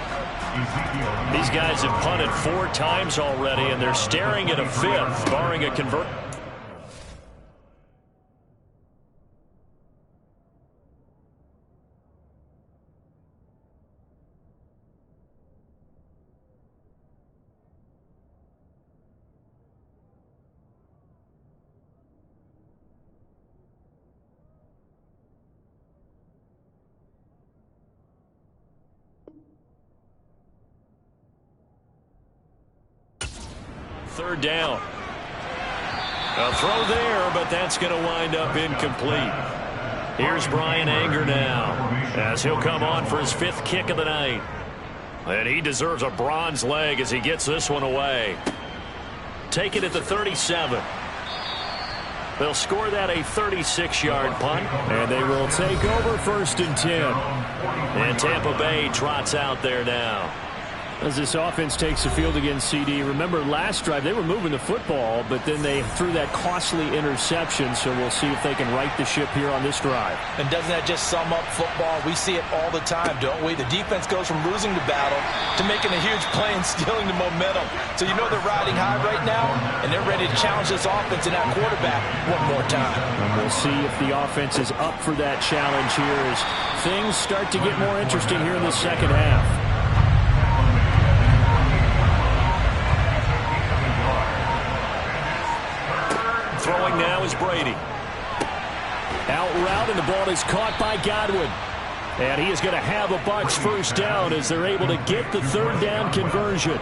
These guys have punted 4 times already, and they're staring at a 5th, barring a convert. Third down. A throw there, but that's going to wind up incomplete. Here's Brian Anger now, as he'll come on for his 5th kick of the night. And he deserves a bronze leg as he gets this one away. Take it at the 37. They'll score that a 36-yard punt. And they will take over 1st and 10. And Tampa Bay trots out there now. As this offense takes the field against CD, remember last drive they were moving the football, but then they threw that costly interception, so we'll see if they can right the ship here on this drive. And doesn't that just sum up football? We see it all the time, don't we? The defense goes from losing the battle to making a huge play and stealing the momentum. So you know they're riding high right now, and they're ready to challenge this offense and that quarterback one more time. And we'll see if the offense is up for that challenge here as things start to get more interesting here in the second half. Throwing now is Brady. Out route, and the ball is caught by Godwin. And he is going to have a Bucs first down as they're able to get the third down conversion.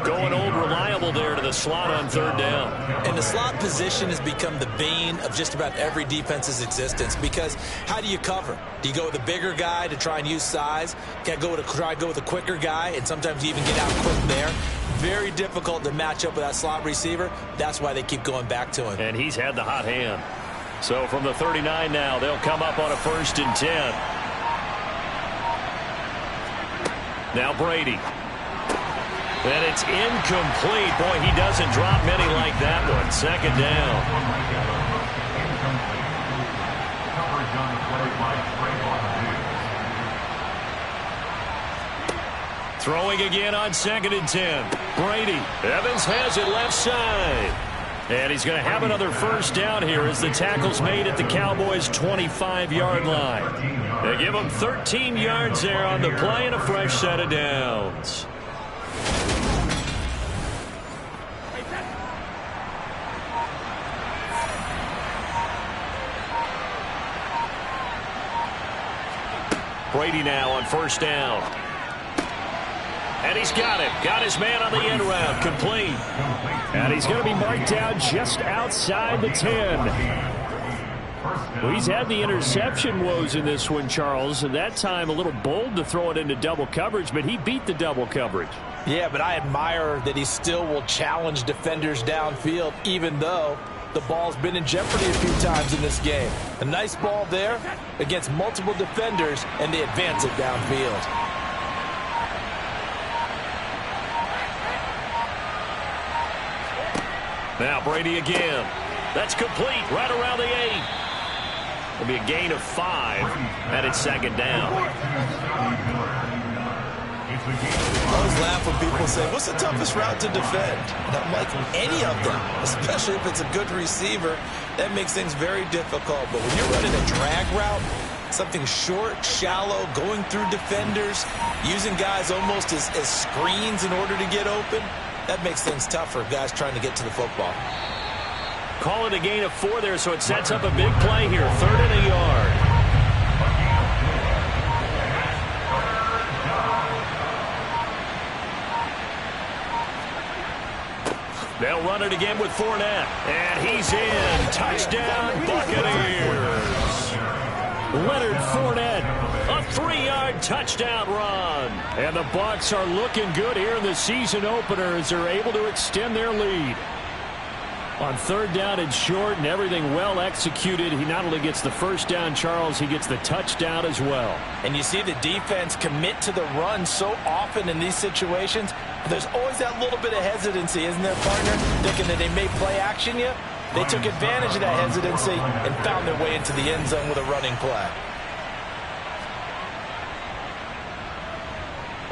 Going old reliable there to the slot on third down. And the slot position has become the bane of just about every defense's existence, because how do you cover? Do you go with a bigger guy to try and use size? Try to go with a quicker guy, and sometimes you even get out quick there. Very difficult to match up with that slot receiver. That's why they keep going back to him. And he's had the hot hand. So from the 39 now, they'll come up on a 1st and 10. Now Brady. And it's incomplete. Boy, he doesn't drop many like that one. 2nd down. Throwing again on 2nd and 10. Brady. Evans has it left side. And he's going to have another first down here as the tackle's made at the Cowboys' 25-yard line. They give him 13 yards there on the play and a fresh set of downs. Brady now on 1st down. And he's got him. Got his man on the end route. Complete. And he's going to be marked down just outside the 10. Well, he's had the interception woes in this one, Charles, and that time a little bold to throw it into double coverage, but he beat the double coverage. Yeah, but I admire that he still will challenge defenders downfield, even though the ball's been in jeopardy a few times in this game. A nice ball there against multiple defenders, and they advance it downfield. Now Brady again. That's complete right around the 8. It'll be a gain of 5, and it's 2nd down. I always laugh when people say, what's the toughest route to defend? And I'm like, any of them, especially if it's a good receiver. That makes things very difficult. But when you're running a drag route, something short, shallow, going through defenders, using guys almost as screens in order to get open, that makes things tough for guys trying to get to the football. Call it a gain of 4 there, so it sets up a big play here. 3rd and a yard. They'll run it again with Fournette. And he's in. Touchdown, Buccaneers. Leonard Fournette. A 3-yard touchdown run. And the Bucs are looking good here in the season opener as they're able to extend their lead. On 3rd down and short, and everything well executed. He not only gets the first down, Charles, he gets the touchdown as well. And you see the defense commit to the run so often in these situations. There's always that little bit of hesitancy, isn't there, partner? Thinking that they may play action you. They took advantage of that hesitancy and found their way into the end zone with a running play.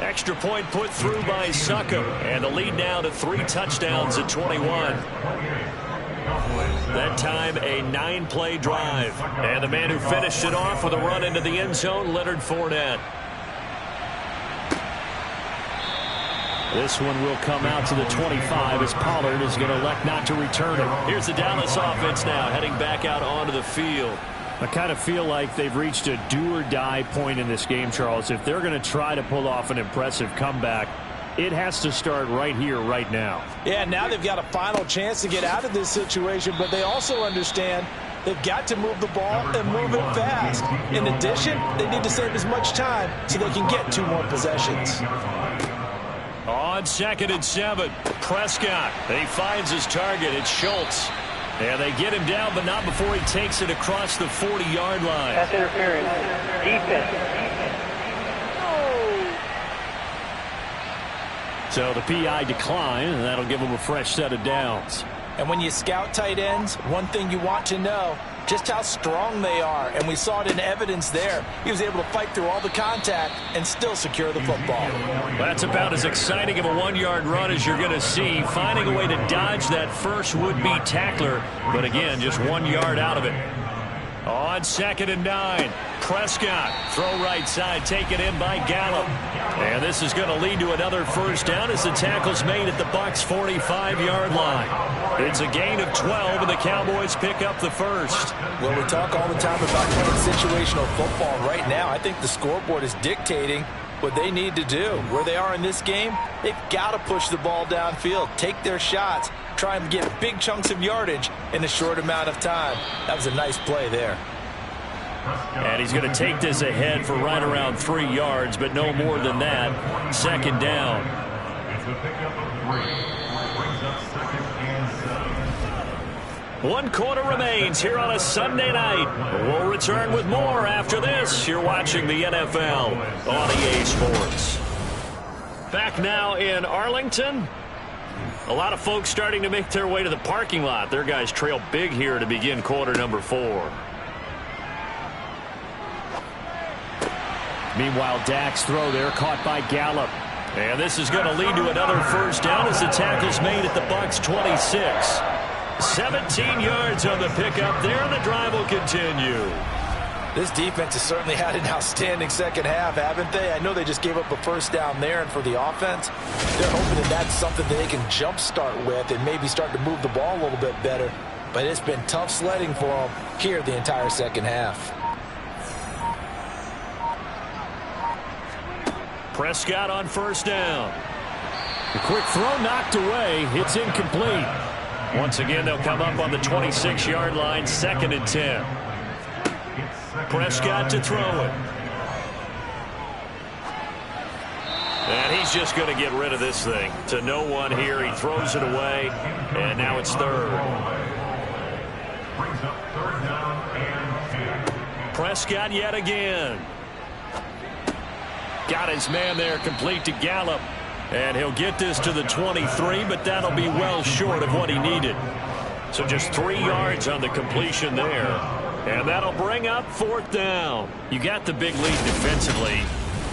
Extra point put through by Suckum. And the lead now to 3 touchdowns at 21. That time a 9-play drive. And the man who finished it off with a run into the end zone, Leonard Fournette. This one will come out to the 25 as Pollard is going to elect not to return it. Here's the Dallas offense now heading back out onto the field. I kind of feel like they've reached a do-or-die point in this game, Charles. If they're going to try to pull off an impressive comeback, it has to start right here, right now. Yeah, now they've got a final chance to get out of this situation, but they also understand they've got to move the ball and move it fast. In addition, they need to save as much time so they can get 2 more possessions. On 2nd and 7, Prescott. He finds his target. It's Schultz. And they get him down, but not before he takes it across the 40-yard line. Pass interference. Defense. So the PI decline, and that'll give them a fresh set of downs. And when you scout tight ends, one thing you want to know, just how strong they are. And we saw it in evidence there. He was able to fight through all the contact and still secure the football. That's about as exciting of a one-yard run as you're going to see, finding a way to dodge that first would-be tackler. But again, just 1 yard out of it. On 2nd and 9, Prescott, throw right side, taken in by Gallup. And this is going to lead to another first down as the tackle's made at the Bucs' 45-yard line. It's a gain of 12, and the Cowboys pick up the first. Well, we talk all the time about playing situational football. Right now, I think the scoreboard is dictating what they need to do. Where they are in this game, they've got to push the ball downfield, take their shots, try and get big chunks of yardage in a short amount of time. That was a nice play there. And he's going to take this ahead for right around 3 yards, but no more than that. 2nd down. It's a pickup of 3. Brings up 2nd and 7. 1 quarter remains here on a Sunday night. We'll return with more after this. You're watching the NFL on EA Sports. Back now in Arlington. A lot of folks starting to make their way to the parking lot. Their guys trail big here to begin quarter number 4. Meanwhile, Dak's throw there caught by Gallup. And this is going to lead to another first down as the tackle's made at the Bucs' 26. 17 yards on the pickup there, and the drive will continue. This defense has certainly had an outstanding second half, haven't they? I know they just gave up a first down there, and for the offense, they're hoping that that's something that they can jumpstart with and maybe start to move the ball a little bit better. But it's been tough sledding for them here the entire second half. Prescott on first down. The quick throw knocked away. It's incomplete. Once again, they'll come up on the 26-yard line, 2nd and 10. Prescott to throw it. And he's just going to get rid of this thing. To no one here. He throws it away, and now it's 3rd. Brings up 3rd down and 10. Prescott yet again. Got his man there, complete to Gallup. And he'll get this to the 23, but that'll be well short of what he needed. So just 3 yards on the completion there. And that'll bring up 4th down. You got the big lead defensively.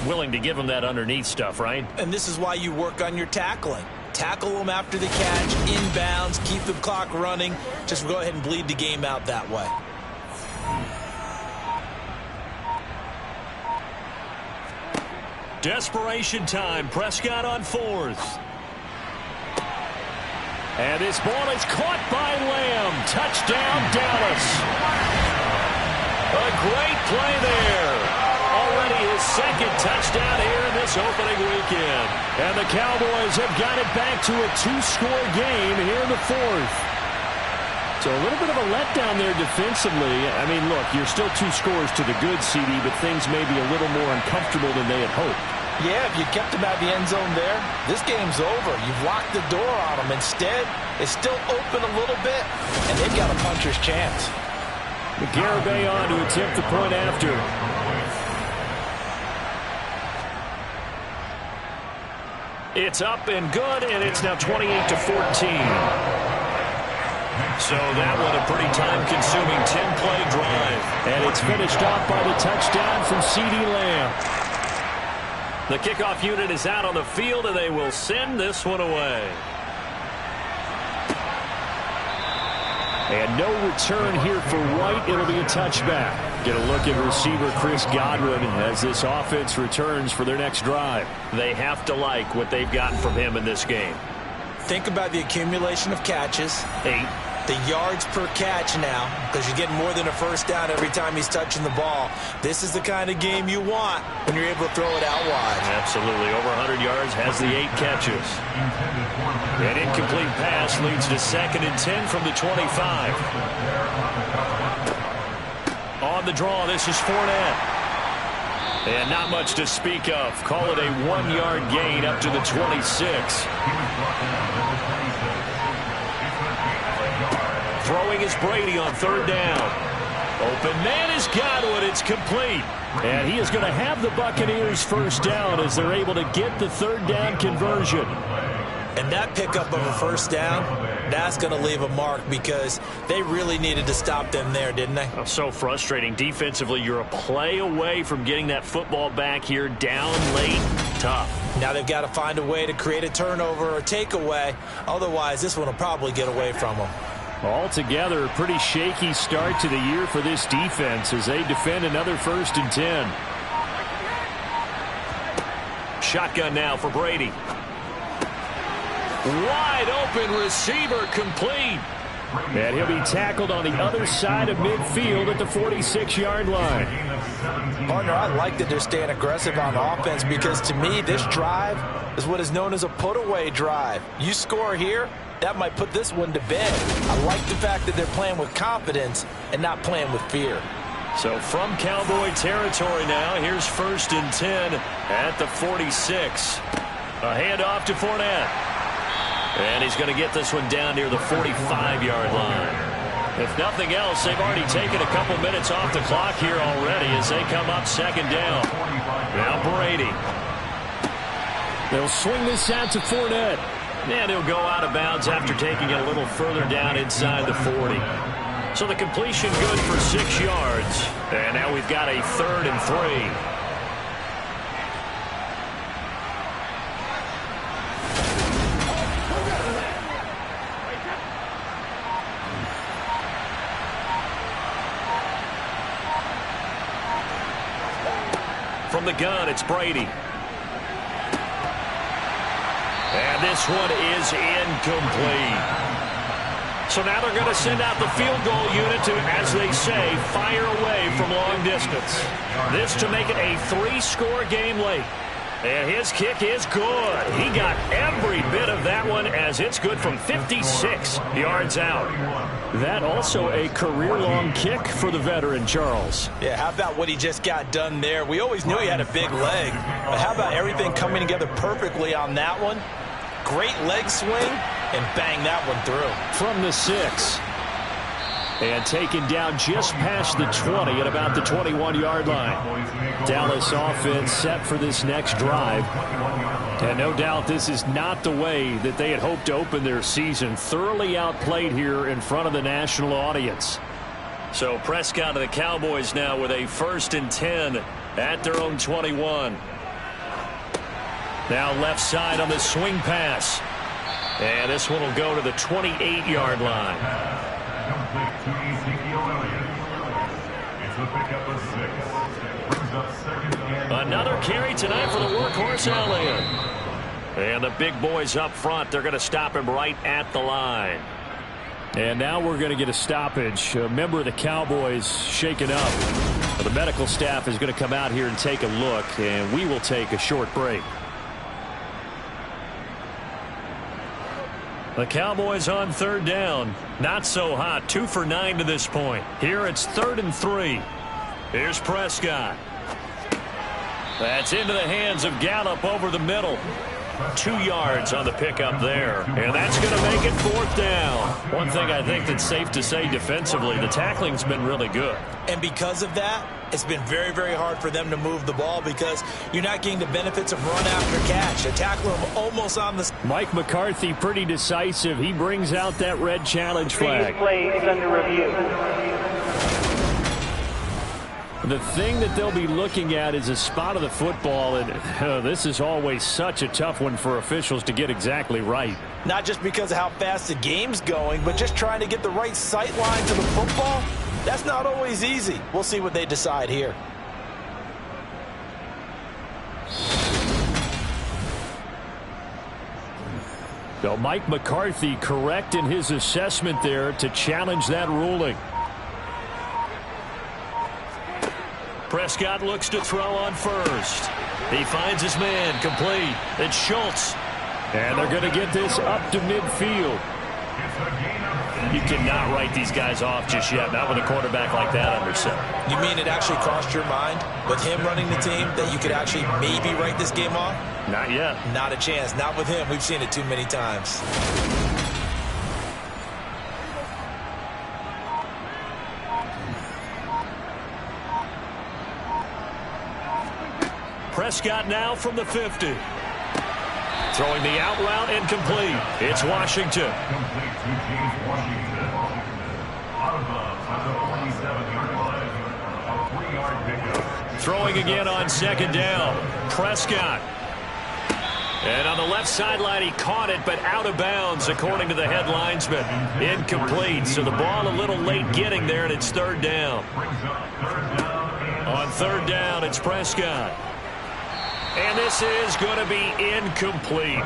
Willing to give him that underneath stuff, right? And this is why you work on your tackling. Tackle them after the catch, inbounds, keep the clock running. Just go ahead and bleed the game out that way. Desperation time. Prescott on 4th. And this ball is caught by Lamb. Touchdown, Dallas. A great play there. Already his 2nd touchdown here in this opening weekend. And the Cowboys have got it back to a 2-score game here in the 4th. So a little bit of a letdown there defensively. I mean, look, you're still 2 scores to the good, CD, but things may be a little more uncomfortable than they had hoped. Yeah, if you kept them out of the end zone there, this game's over. You've locked the door on them. Instead, it's still open a little bit, and they've got a puncher's chance. Garibay on to attempt the point after. It's up and good, and it's now 28-14. So that one a pretty time-consuming 10-play drive. And it's finished off by the touchdown from CeeDee Lamb. The kickoff unit is out on the field, and they will send this one away. And no return here for White. It'll be a touchback. Get a look at receiver Chris Godwin as this offense returns for their next drive. They have to like what they've gotten from him in this game. Think about the accumulation of catches. 8. The yards per catch now, because you're getting more than a first down every time he's touching the ball. This is the kind of game you want when you're able to throw it out wide. Absolutely. Over 100 yards, has the 8 catches. An incomplete pass leads to 2nd and 10 from the 25. On the draw, this is Fournette. And not much to speak of. Call it a 1-yard gain up to the 26. Throwing is Brady on 3rd down. Open man is Godwin. It's complete. And he is going to have the Buccaneers first down as they're able to get the third down conversion. And that pickup of a first down, that's going to leave a mark because they really needed to stop them there, didn't they? Oh, so frustrating. Defensively, you're a play away from getting that football back here down late. Tough. Now they've got to find a way to create a turnover or takeaway. Otherwise, this one will probably get away from them. Altogether, a pretty shaky start to the year for this defense as they defend another 1st and 10. Shotgun now for Brady. Wide open receiver complete. And he'll be tackled on the other side of midfield at the 46-yard line. Partner, I like that they're staying aggressive on offense because to me this drive is what is known as a put-away drive. You score here, that might put this one to bed. I like the fact that they're playing with confidence and not playing with fear. So from Cowboy territory now, here's 1st and 10 at the 46. A handoff to Fournette. And he's going to get this one down near the 45-yard line. If nothing else, they've already taken a couple minutes off the clock here already as they come up 2nd down. Now Brady. They'll swing this out to Fournette. And he'll go out of bounds after taking it a little further down inside the 40. So the completion good for 6 yards. And now we've got a 3rd and 3. From the gun, it's Brady. And this one is incomplete. So now they're going to send out the field goal unit to, as they say, fire away from long distance. This to make it a 3-score game late. And his kick is good. He got every bit of that one as it's good from 56 yards out. That also a career-long kick for the veteran, Charles. Yeah, how about what he just got done there? We always knew he had a big leg. But how about everything coming together perfectly on that one? Great leg swing, and bang that one through. From the 6. And taken down just past the 20 at about the 21-yard line. Dallas offense set for this next drive. And no doubt this is not the way that they had hoped to open their season. Thoroughly outplayed here in front of the national audience. So Prescott of the Cowboys now with a 1st and 10 at their own 21. Now left side on the swing pass. And this one will go to the 28-yard line. Another carry tonight for the workhorse Elliott. And the big boys up front, they're going to stop him right at the line. And now we're going to get a stoppage. A member of the Cowboys shaken up. The medical staff is going to come out here and take a look, and we will take a short break. The Cowboys on 3rd down. Not so hot. 2 for 9 to this point. Here it's 3rd and 3. Here's Prescott. That's into the hands of Gallup over the middle. 2 yards on the pickup there. And that's going to make it 4th down. One thing I think that's safe to say defensively, the tackling's been really good. And because of that, it's been very, very hard for them to move the ball because you're not getting the benefits of run after catch. They tackle him almost on the... Mike McCarthy pretty decisive. He brings out that red challenge flag. Play is under review. The thing that they'll be looking at is a spot of the football, and this is always such a tough one for officials to get exactly right. Not just because of how fast the game's going, but just trying to get the right sight line to the football. That's not always easy. We'll see what they decide here. So Mike McCarthy correct in his assessment there to challenge that ruling. Prescott looks to throw on first. He finds his man complete. It's Schultz. And they're going to get this up to midfield. You cannot write these guys off just yet, not with a quarterback like that under center. You mean it actually crossed your mind with him running the team that you could actually maybe write this game off? Not yet. Not a chance. Not with him. We've seen it too many times. Prescott now from the 50. Throwing the out route incomplete. It's Washington. Complete to James Washington. Out of bounds at the 47-yard line. A 3-yard pickup. Throwing again on second down. Prescott. And on the left sideline, he caught it, but out of bounds, according to the head linesman. Incomplete, so the ball a little late getting there, and it's third down. On third down, it's Prescott. And this is going to be incomplete.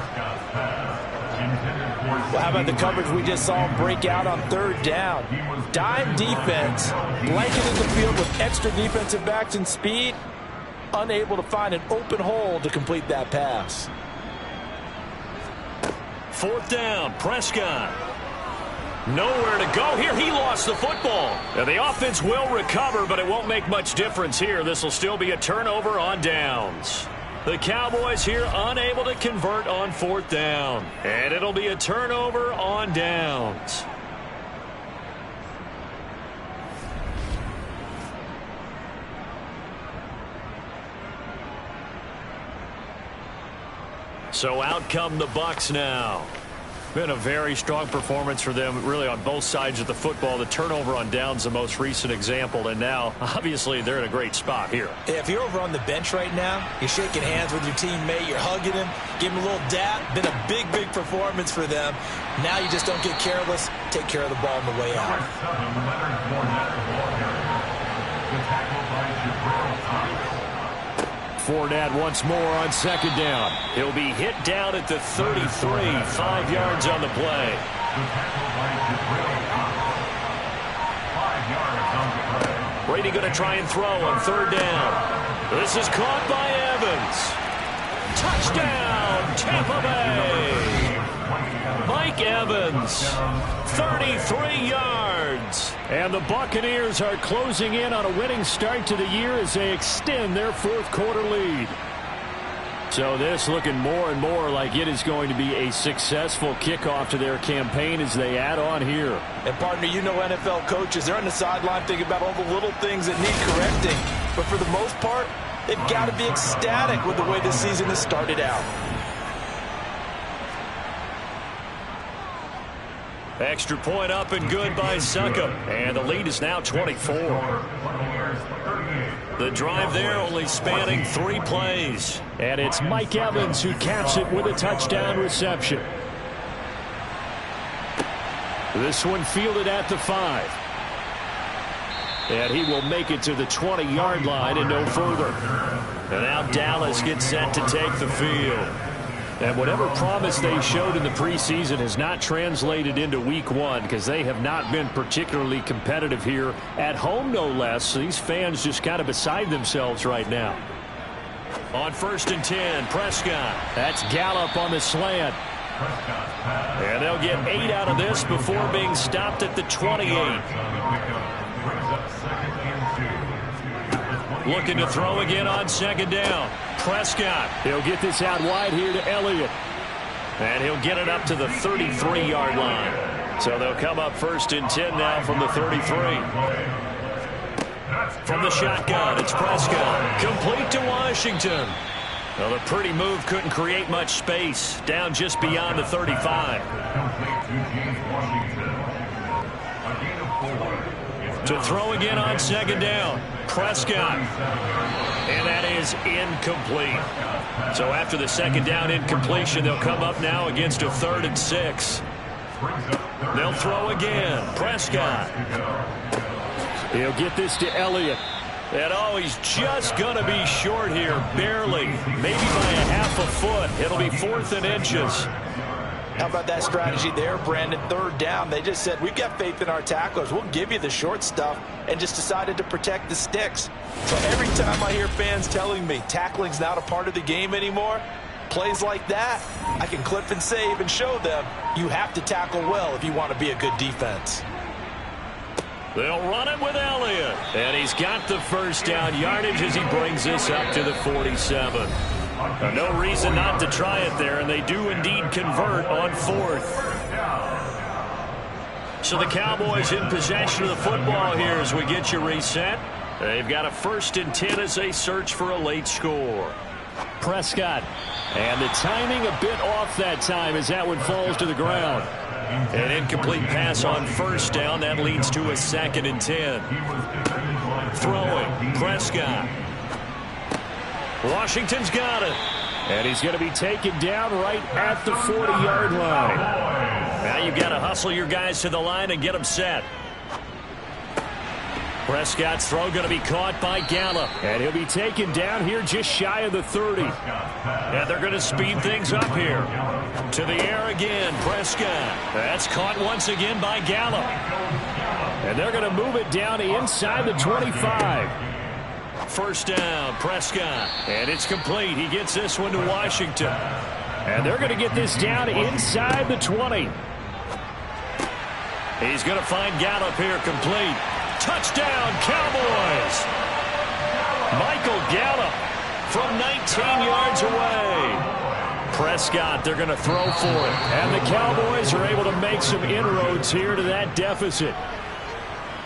Well, how about the coverage we just saw him break out on third down? Dime defense, blanketed the field with extra defensive backs and speed, unable to find an open hole to complete that pass. Fourth down, Prescott. Nowhere to go here. He lost the football. And the offense will recover, but it won't make much difference here. This will still be a turnover on downs. The Cowboys here unable to convert on fourth down. And it'll be a turnover on downs. So out come the Bucs now. Been a very strong performance for them, really, on both sides of the football. The turnover on downs, the most recent example, and now, obviously, they're in a great spot here. If you're over on the bench right now, you're shaking hands with your teammate, you're hugging him, giving him a little dap. Been a big, big performance for them. Now you just don't get careless. Take care of the ball on the way out. Fournette once more on second down. He'll be hit down at the 33, 5 yards on the play. Brady going to try and throw on third down. This is caught by Evans. Touchdown, Tampa Bay. Mike Evans, 33 yards. And the Buccaneers are closing in on a winning start to the year as they extend their fourth quarter lead. So this looking more and more like it is going to be a successful kickoff to their campaign as they add on here. And partner, you know NFL coaches, they're on the sideline thinking about all the little things that need correcting. But for the most part, they've got to be ecstatic with the way this season has started out. Extra point up and good by Succop. And the lead is now 24. The drive there only spanning 3 plays. And it's Mike Evans who caps it with a touchdown reception. This one fielded at the 5. And he will make it to the 20-yard line and no further. And now Dallas gets set to take the field. And whatever promise they showed in the preseason has not translated into week 1 because they have not been particularly competitive here at home, no less. So these fans just kind of beside themselves right now. On 1st and 10, Prescott. That's Gallup on the slant. And they'll get 8 out of this before being stopped at the 28. Looking to throw again on second down. Prescott. He'll get this out wide here to Elliott. And he'll get it up to the 33-yard line. So they'll come up 1st and 10 now from the 33. From the shotgun, it's Prescott. Complete to Washington. Well, the pretty move couldn't create much space. Down just beyond the 35. To throw again on second down. Prescott. And that is incomplete. So after the second down incompletion, they'll come up now against a 3rd and 6. They'll throw again. Prescott. He'll get this to Elliott. And oh, he's just going to be short here, barely. Maybe by a half a foot. It'll be 4th and inches. How about that strategy there, Brandon? Third down, they just said, we've got faith in our tacklers. We'll give you the short stuff, and just decided to protect the sticks. So every time I hear fans telling me tackling's not a part of the game anymore, plays like that, I can clip and save and show them you have to tackle well if you want to be a good defense. They'll run it with Elliott. And he's got the first down yardage as he brings this up to the 47. No reason not to try it there, and they do indeed convert on 4th. So the Cowboys in possession of the football here as we get you reset. They've got a 1st and 10 as they search for a late score. Prescott. And the timing a bit off that time as that one falls to the ground. An incomplete pass on first down. That leads to a 2nd and 10. Throwing. Prescott. Washington's got it. And he's going to be taken down right at the 40-yard line. Now you've got to hustle your guys to the line and get them set. Prescott's throw going to be caught by Gallup. And he'll be taken down here just shy of the 30. And they're going to speed things up here. To the air again, Prescott. That's caught once again by Gallup. And they're going to move it down inside the 25. First down, Prescott. And it's complete. He gets this one to Washington. And they're going to get this down inside the 20. He's going to find Gallup here, complete. Touchdown, Cowboys! Michael Gallup from 19 yards away. Prescott, they're going to throw for it. And the Cowboys are able to make some inroads here to that deficit.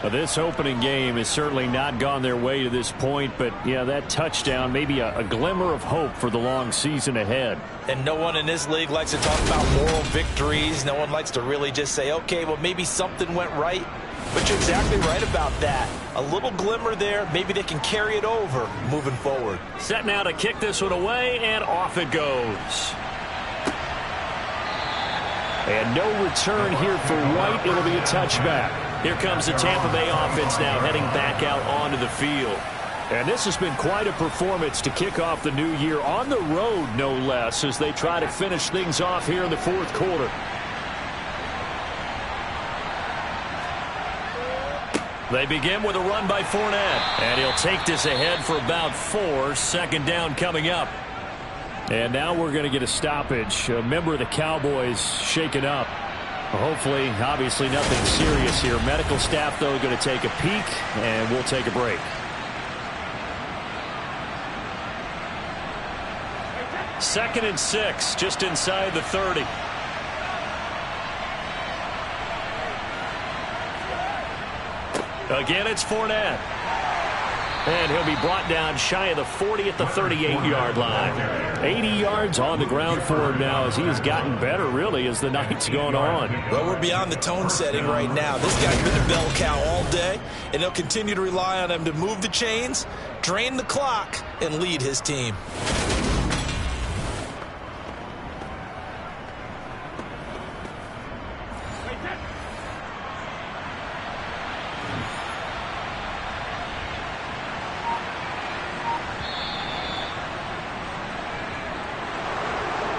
Well, this opening game has certainly not gone their way to this point, but, yeah, that touchdown, maybe a glimmer of hope for the long season ahead. And no one in this league likes to talk about moral victories. No one likes to really just say, okay, well, maybe something went right. But you're exactly right about that. A little glimmer there. Maybe they can carry it over moving forward. Set now to kick this one away, and off it goes. And no return here for White. It'll be a touchback. Here comes the Tampa Bay offense now heading back out onto the field. And this has been quite a performance to kick off the new year on the road, no less, as they try to finish things off here in the fourth quarter. They begin with a run by Fournette. And he'll take this ahead for about 4. 2nd down coming up. And now we're going to get a stoppage. A member of the Cowboys shaken up. Hopefully, obviously nothing serious here. Medical staff, though, going to take a peek, and we'll take a break. Second and 6, just inside the 30. Again, it's Fournette. And he'll be brought down shy of the 40 at the 38-yard line. 80 yards on the ground for him now as he has gotten better, really, as the night's gone on. Well, we're beyond the tone setting right now. This guy's been a bell cow all day, and they'll continue to rely on him to move the chains, drain the clock, and lead his team.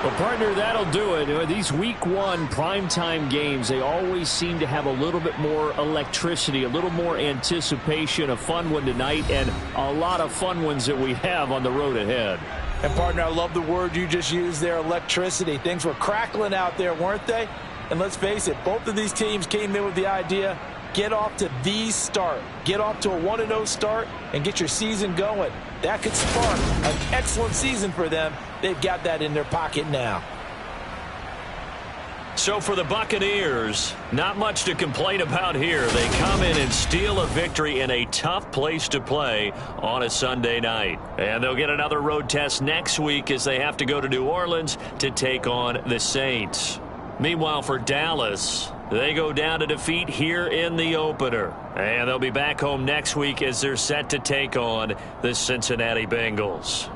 Well, partner, that'll do it. These week 1 primetime games, they always seem to have a little bit more electricity, a little more anticipation. A fun one tonight, and a lot of fun ones that we have on the road ahead. And, partner, I love the word you just used there, electricity. Things were crackling out there, weren't they? And let's face it, both of these teams came in with the idea, get off to the start. Get off to a 1-0 start and get your season going. That could spark an excellent season for them. They've got that in their pocket now. So for the Buccaneers, not much to complain about here. They come in and steal a victory in a tough place to play on a Sunday night. And they'll get another road test next week as they have to go to New Orleans to take on the Saints. Meanwhile, for Dallas, they go down to defeat here in the opener. And they'll be back home next week as they're set to take on the Cincinnati Bengals.